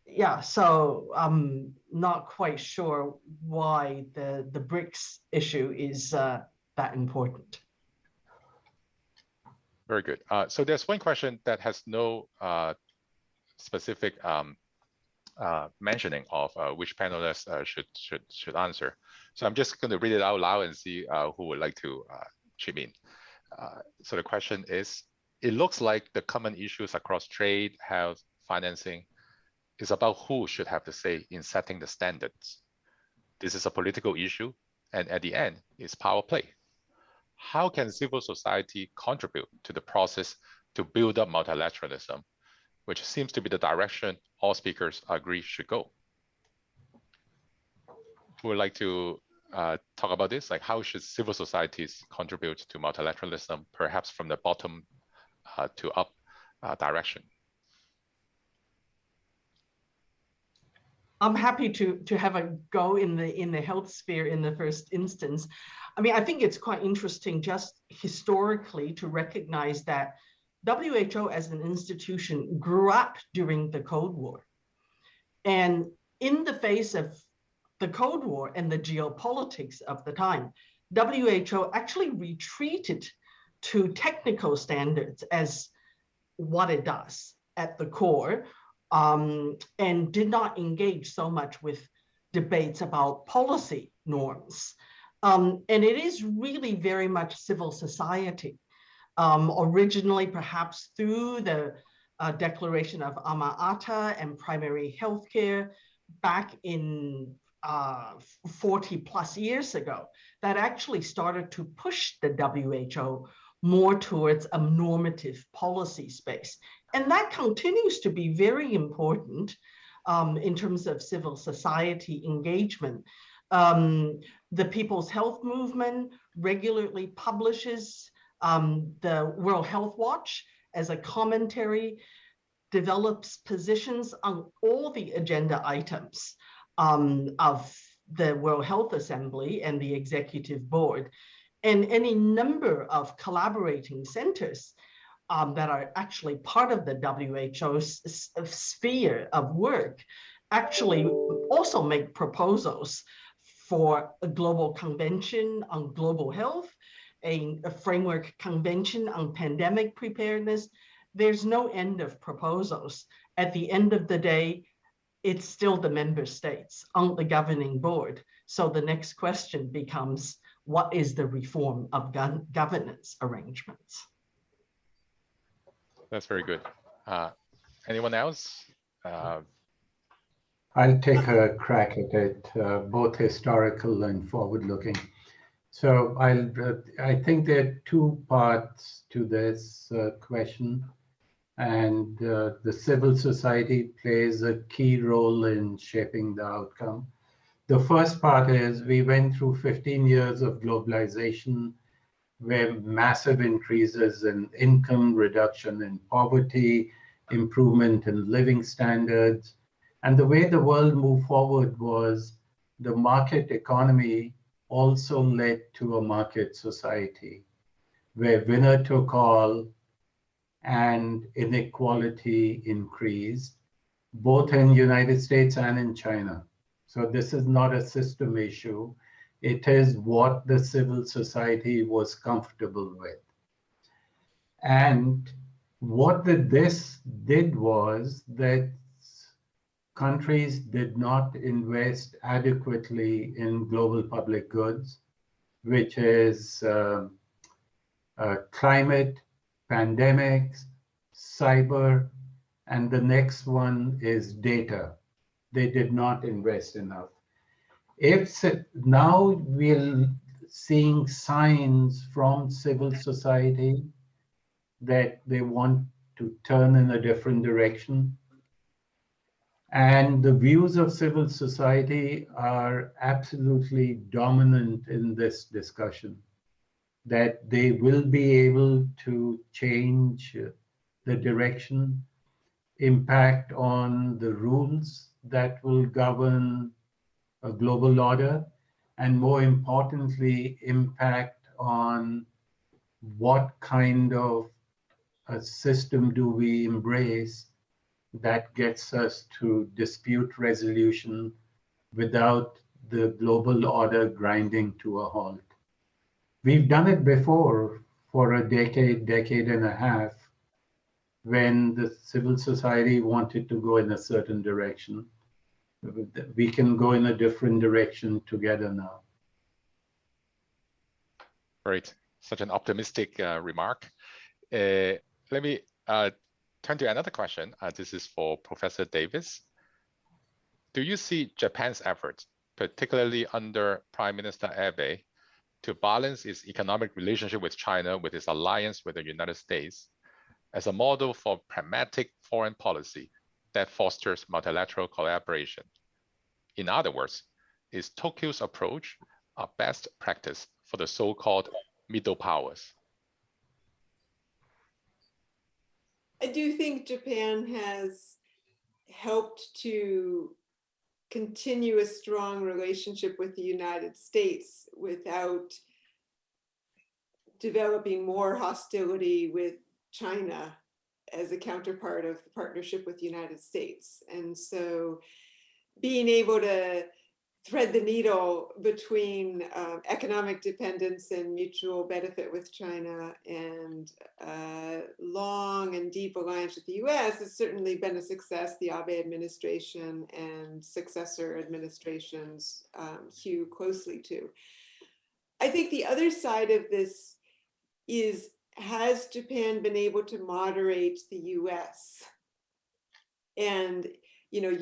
Yeah, so I'm not quite sure why the BRICS issue is that important. Very good. So there's one question that has no specific mentioning of which panelists should answer. So I'm just going to read it out loud and see who would like to chime in. So the question is, it looks like the common issues across trade, health, financing is about who should have the say in setting the standards. This is a political issue, and at the end, it's power play. How can civil society contribute to the process to build up multilateralism, which seems to be the direction all speakers agree should go? Who would like to talk about this? Like, how should civil societies contribute to multilateralism, perhaps from the bottom to up direction? I'm happy to have a go in the health sphere in the first instance. I mean, I think it's quite interesting just historically to recognize that WHO as an institution grew up during the Cold War. And in the face of the Cold War and the geopolitics of the time, WHO actually retreated to technical standards as what it does at the core, and did not engage so much with debates about policy norms. And it is really very much civil society. Originally, perhaps through the declaration of Alma-Ata and primary healthcare back in 40 plus years ago, that actually started to push the WHO more towards a normative policy space. And that continues to be very important in terms of civil society engagement. The People's Health Movement regularly publishes the World Health Watch as a commentary, develops positions on all the agenda items of the World Health Assembly and the Executive Board, and any number of collaborating centers that are actually part of the WHO's sphere of work actually also make proposals for a global convention on global health, a framework convention on pandemic preparedness. There's no end of proposals. At the end of the day, it's still the member states on the governing board. So the next question becomes, what is the reform of governance arrangements? That's very good. Anyone else? I'll take a crack at it, both historical and forward-looking. So I think there are two parts to this question, and the civil society plays a key role in shaping the outcome. The first part is we went through 15 years of globalization, where massive increases in income, reduction in poverty, improvement in living standards. And the way the world moved forward was the market economy also led to a market society, where winner took all and inequality increased, both in the United States and in China. So this is not a system issue. It is what the civil society was comfortable with. And what this did was that countries did not invest adequately in global public goods, which is climate, pandemics, cyber, and the next one is data. They did not invest enough. Now we're seeing signs from civil society that they want to turn in a different direction. And the views of civil society are absolutely dominant in this discussion, that they will be able to change the direction, impact on the rules that will govern a global order, and more importantly, impact on what kind of a system do we embrace that gets us to dispute resolution without the global order grinding to a halt. We've done it before for a decade and a half, when the civil society wanted to go in a certain direction. We can go in a different direction together now. Great, such an optimistic remark. Let me turn to another question. This is for Professor Davis. Do you see Japan's efforts, particularly under Prime Minister Abe, to balance its economic relationship with China with its alliance with the United States as a model for pragmatic foreign policy that fosters multilateral collaboration? In other words, is Tokyo's approach a best practice for the so-called middle powers? I do think Japan has helped to continue a strong relationship with the United States without developing more hostility with China as a counterpart of the partnership with the United States. And so being able to thread the needle between economic dependence and mutual benefit with China and long and deep alliance with the US has certainly been a success. The Abe administration and successor administrations hew closely to. I think the other side of this is, has Japan been able to moderate the US? And, you know,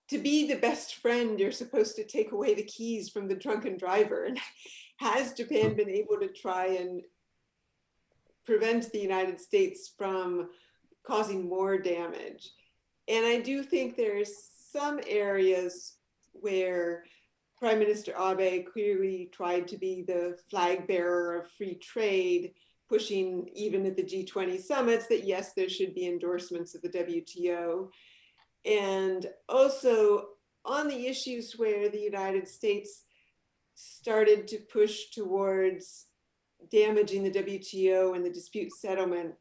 to be the best friend, you're supposed to take away the keys from the drunken driver. And has Japan been able to try and prevent the United States from causing more damage? And I do think there's some areas where Prime Minister Abe clearly tried to be the flag bearer of free trade, pushing even at the G20 summits that yes, there should be endorsements of the WTO. And also on the issues where the United States started to push towards damaging the WTO and the dispute settlement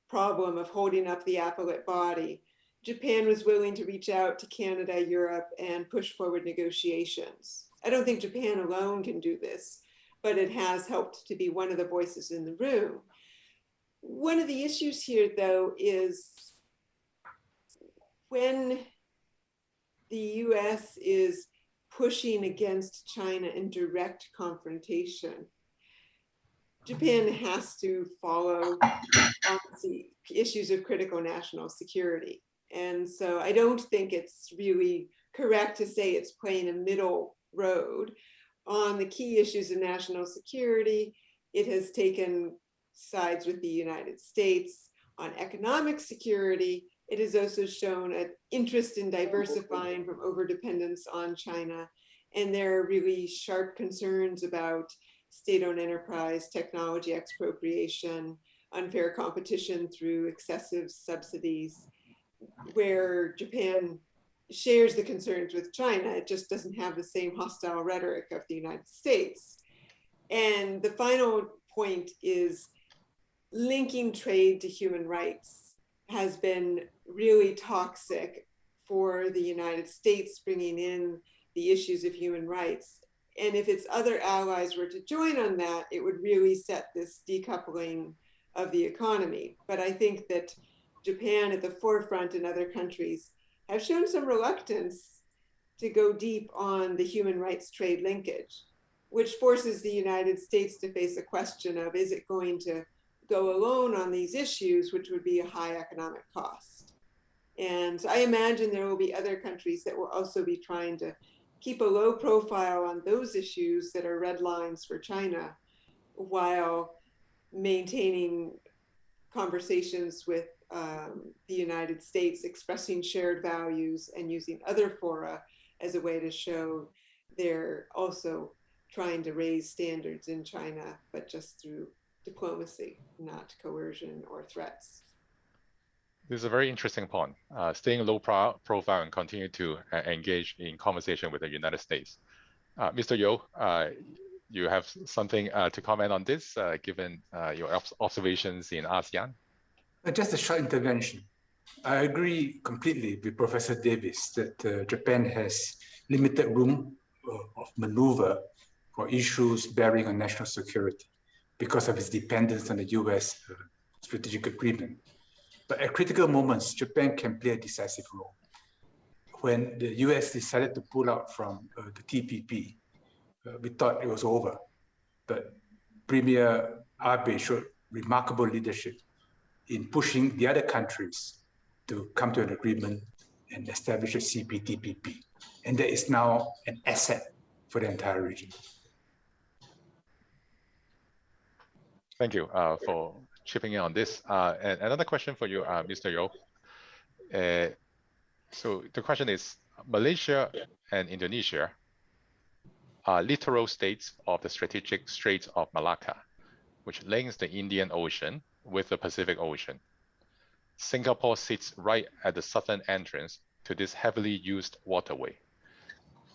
problem of holding up the appellate body, Japan was willing to reach out to Canada, Europe, and push forward negotiations. I don't think Japan alone can do this, but it has helped to be one of the voices in the room. One of the issues here, though, is when the US is pushing against China in direct confrontation, Japan has to follow policy issues of critical national security. And so I don't think it's really correct to say it's playing a middle road. On the key issues of national security, it has taken sides with the United States. On economic security, it has also shown an interest in diversifying from overdependence on China. And there are really sharp concerns about state-owned enterprise, technology expropriation, unfair competition through excessive subsidies, where Japan shares the concerns with China. It just doesn't have the same hostile rhetoric of the United States. And the final point is linking trade to human rights has been really toxic for the United States, bringing in the issues of human rights. And if its other allies were to join on that, it would really set this decoupling of the economy. But I think that Japan at the forefront and other countries have shown some reluctance to go deep on the human rights trade linkage, which forces the United States to face a question of, is it going to go alone on these issues, which would be a high economic cost. And I imagine there will be other countries that will also be trying to keep a low profile on those issues that are red lines for China, while maintaining conversations with the United States, expressing shared values and using other fora as a way to show they're also trying to raise standards in China, but just through diplomacy, not coercion or threats. This is a very interesting point. Staying low profile and continue to engage in conversation with the United States. Mr. Yo, you have something to comment on this, given your observations in ASEAN? Just a short intervention. I agree completely with Professor Davis that Japan has limited room of maneuver for issues bearing on national security because of its dependence on the US strategic agreement. But at critical moments, Japan can play a decisive role. When the US decided to pull out from the TPP, we thought it was over. But Premier Abe showed remarkable leadership in pushing the other countries to come to an agreement and establish a CPTPP. And that is now an asset for the entire region. Thank you for chipping in on this. And another question for you, Mr. Yo. So the question is, Malaysia and Indonesia are littoral states of the strategic Strait of Malacca, which links the Indian Ocean with the Pacific Ocean. Singapore sits right at the southern entrance to this heavily used waterway.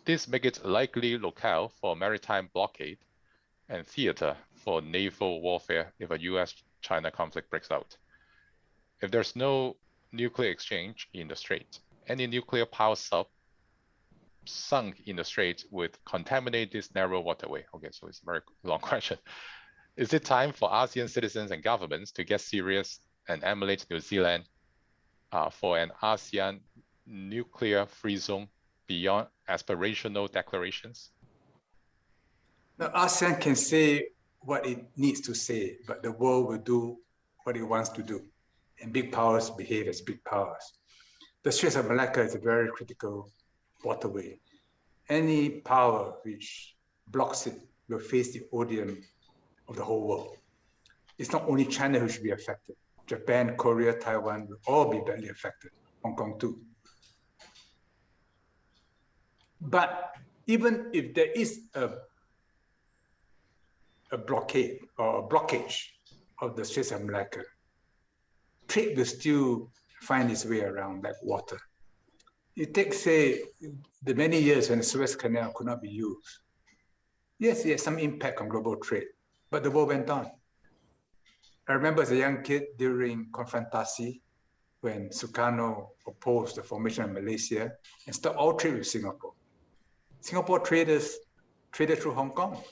This makes it likely locale for maritime blockade and theater for naval warfare if a US-China conflict breaks out. If there's no nuclear exchange in the strait, any nuclear power sub sunk in the strait would contaminate this narrow waterway. Okay, so it's a very long question. Is it time for ASEAN citizens and governments to get serious and emulate New Zealand for an ASEAN nuclear-free zone beyond aspirational declarations? Now, ASEAN can say what it needs to say, but the world will do what it wants to do. And big powers behave as big powers. The Strait of Malacca is a very critical waterway. Any power which blocks it will face the odium of the whole world. It's not only China who should be affected. Japan, Korea, Taiwan will all be badly affected. Hong Kong too. But even if there is a blockade or a blockage of the Strait of Malacca, trade will still find its way around like water. It takes, say, the many years when the Suez Canal could not be used. Yes, it had some impact on global trade, but the war went on. I remember as a young kid during Konfrontasi, when Sukarno opposed the formation of Malaysia and stopped all trade with Singapore. Singapore traders traded through Hong Kong.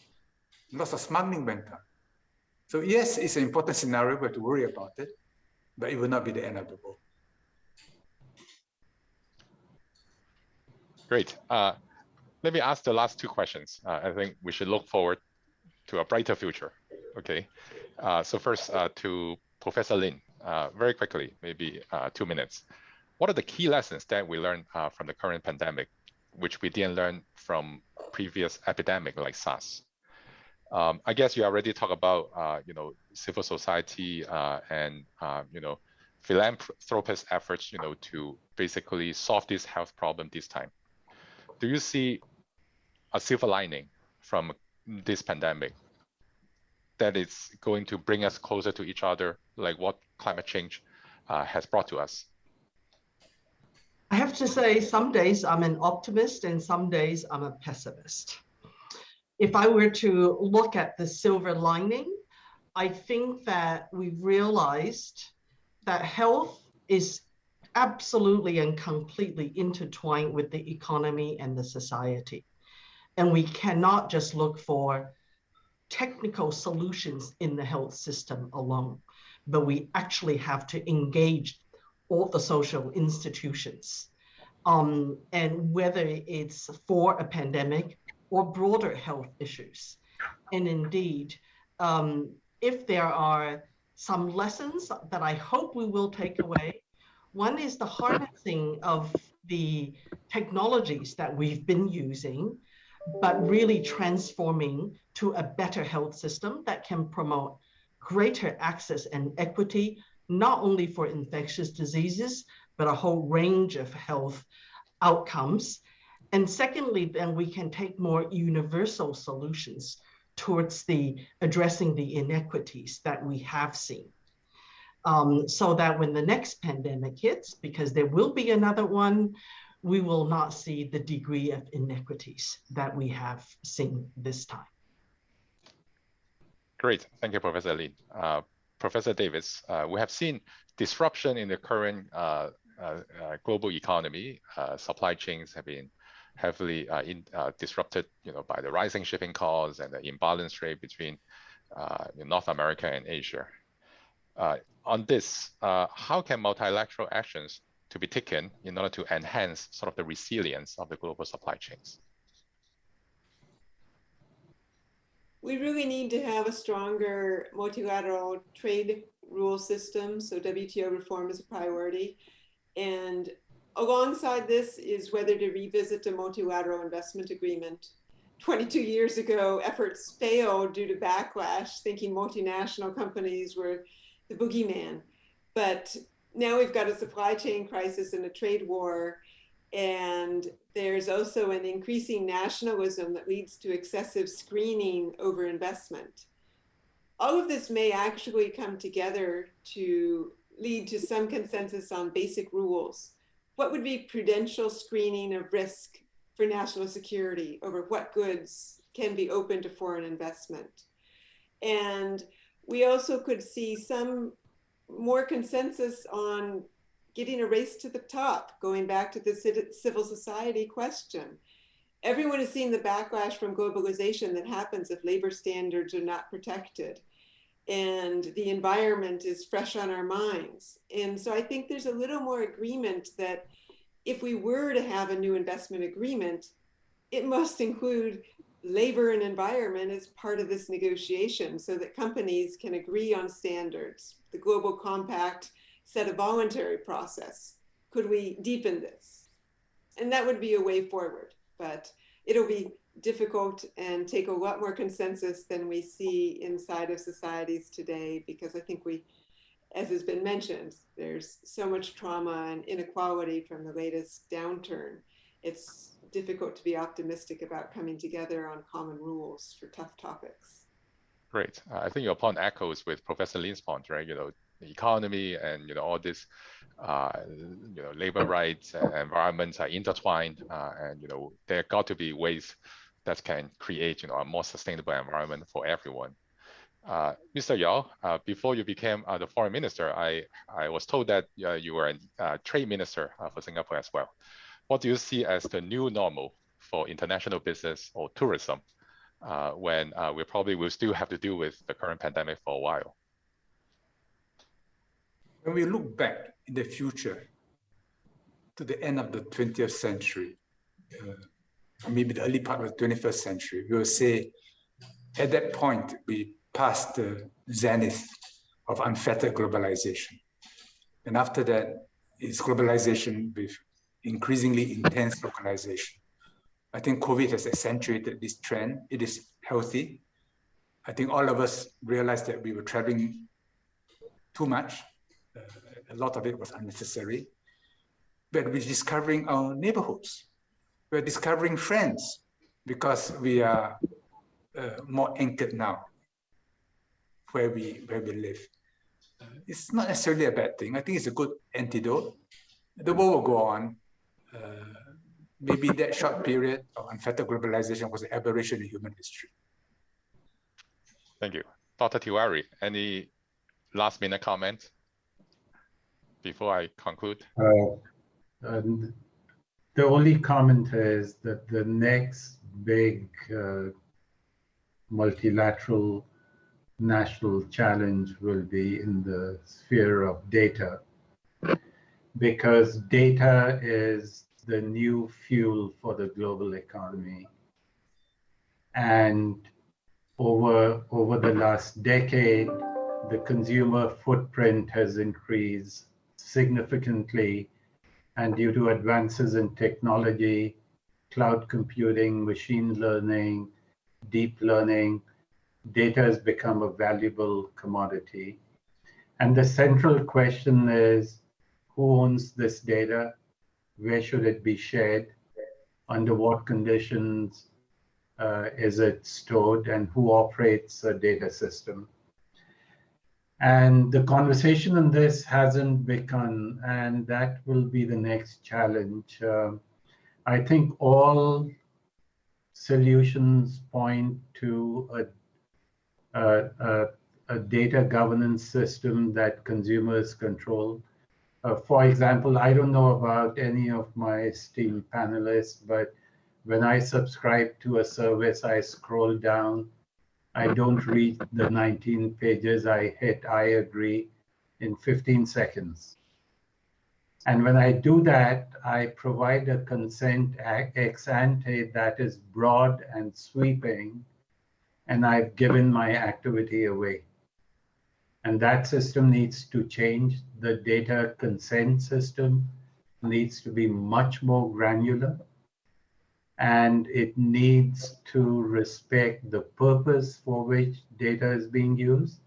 Lots of smuggling went on. So yes, it's an important scenario, we have to worry about it, but it will not be the end of the world. Great. Let me ask the last two questions. I think we should look forward to a brighter future. Okay. So first to Professor Lin, very quickly, maybe 2 minutes. What are the key lessons that we learned from the current pandemic, which we didn't learn from previous epidemic like SARS? I guess you already talked about, civil society and, philanthropist efforts, to basically solve this health problem this time. Do you see a silver lining from this pandemic that is going to bring us closer to each other, like what climate change has brought to us? I have to say, some days I'm an optimist and some days I'm a pessimist. If I were to look at the silver lining, I think that we've realized that health is absolutely and completely intertwined with the economy and the society. And we cannot just look for technical solutions in the health system alone, but we actually have to engage all the social institutions. And whether it's for a pandemic or broader health issues. And indeed, if there are some lessons that I hope we will take away. One is the harnessing of the technologies that we've been using, but really transforming to a better health system that can promote greater access and equity, not only for infectious diseases, but a whole range of health outcomes. And secondly, then we can take more universal solutions towards addressing the inequities that we have seen. So that when the next pandemic hits, because there will be another one, we will not see the degree of inequities that we have seen this time. Great, thank you, Professor Lin. Professor Davis, we have seen disruption in the current global economy. Supply chains have been heavily disrupted, by the rising shipping costs and the imbalance trade between North America and Asia. On this, how can multilateral actions to be taken in order to enhance sort of the resilience of the global supply chains? We really need to have a stronger multilateral trade rule system. So WTO reform is a priority. And alongside this is whether to revisit a multilateral investment agreement. 22 years ago, efforts failed due to backlash, thinking multinational companies were the boogeyman. But now we've got a supply chain crisis and a trade war. And there's also an increasing nationalism that leads to excessive screening over investment. All of this may actually come together to lead to some consensus on basic rules. What would be prudential screening of risk for national security over what goods can be open to foreign investment? And we also could see some more consensus on getting a race to the top, going back to the civil society question. Everyone has seen the backlash from globalization that happens if labor standards are not protected. And the environment is fresh on our minds. And so I think there's a little more agreement that if we were to have a new investment agreement, it must include labor and environment as part of this negotiation so that companies can agree on standards. The Global Compact set a voluntary process. Could we deepen this? And that would be a way forward, but it'll be difficult and take a lot more consensus than we see inside of societies today, because I think we, as has been mentioned, there's so much trauma and inequality from the latest downturn. It's difficult to be optimistic about coming together on common rules for tough topics. Great. I think your point echoes with Professor Lin's point, right? The economy and all this, labor rights and environments are intertwined, and there got to be ways that can create a more sustainable environment for everyone. Mr. Yao, before you became the foreign minister, I was told that you were a trade minister for Singapore as well. What do you see as the new normal for international business or tourism when we probably will still have to deal with the current pandemic for a while? When we look back in the future to the end of the 20th century, maybe the early part of the 21st century, we will say at that point, we passed the zenith of unfettered globalization. And after that, it's globalization with increasingly intense localization. I think COVID has accentuated this trend. It is healthy. I think all of us realized that we were traveling too much. A lot of it was unnecessary. But we're discovering our neighborhoods. We're discovering friends because we are more anchored now where we live. It's not necessarily a bad thing. I think it's a good antidote. The world will go on. Maybe that short period of unfettered globalization was an aberration in human history. Thank you. Dr. Tiwari, any last minute comment before I conclude? The only comment is that the next big multilateral national challenge will be in the sphere of data, because data is the new fuel for the global economy. And over the last decade, the consumer footprint has increased significantly, and due to advances in technology, cloud computing, machine learning, deep learning, data has become a valuable commodity. And the central question is, who owns this data? Where should it be shared? Under what conditions is it stored? And who operates a data system? And the conversation on this hasn't begun, and that will be the next challenge. I think all solutions point to a data governance system that consumers control. For example, I don't know about any of my esteemed panelists, but when I subscribe to a service, I scroll down. I don't read the 19 pages. I hit I agree in 15 seconds. And when I do that, I provide a consent ex ante that is broad and sweeping, and I've given my activity away. And that system needs to change. The data consent system needs to be much more granular, and it needs to respect the purpose for which data is being used.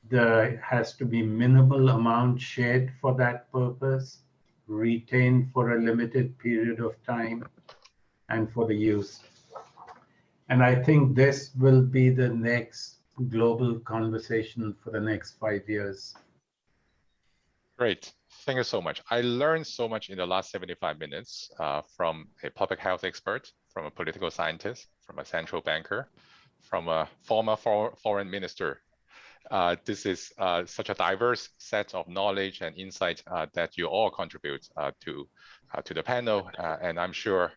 There has to be minimal amount shared for that purpose, retained for a limited period of time, and for the use. And I think this will be the next global conversation for the next 5 years. Great. Thank you so much. I learned so much in the last 75 minutes from a public health expert, from a political scientist, from a central banker, from a former foreign minister. This is such a diverse set of knowledge and insight that you all contribute to the panel. And I'm sure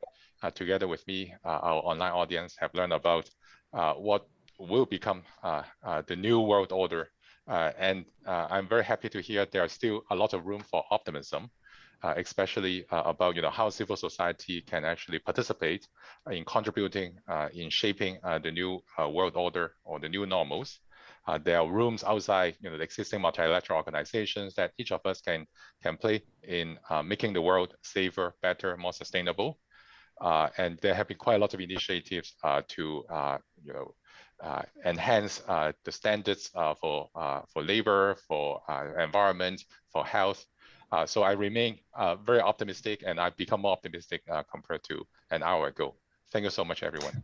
together with me, our online audience have learned about what will become the new world order. And I'm very happy to hear there are still a lot of room for optimism, especially about how civil society can actually participate in contributing in shaping the new world order or the new normals. There are rooms outside the existing multilateral organizations that each of us can play in making the world safer, better, more sustainable. And there have been quite a lot of initiatives to enhance the standards for labor, for environment, for health. So I remain very optimistic, and I've become more optimistic compared to an hour ago. Thank you so much, everyone.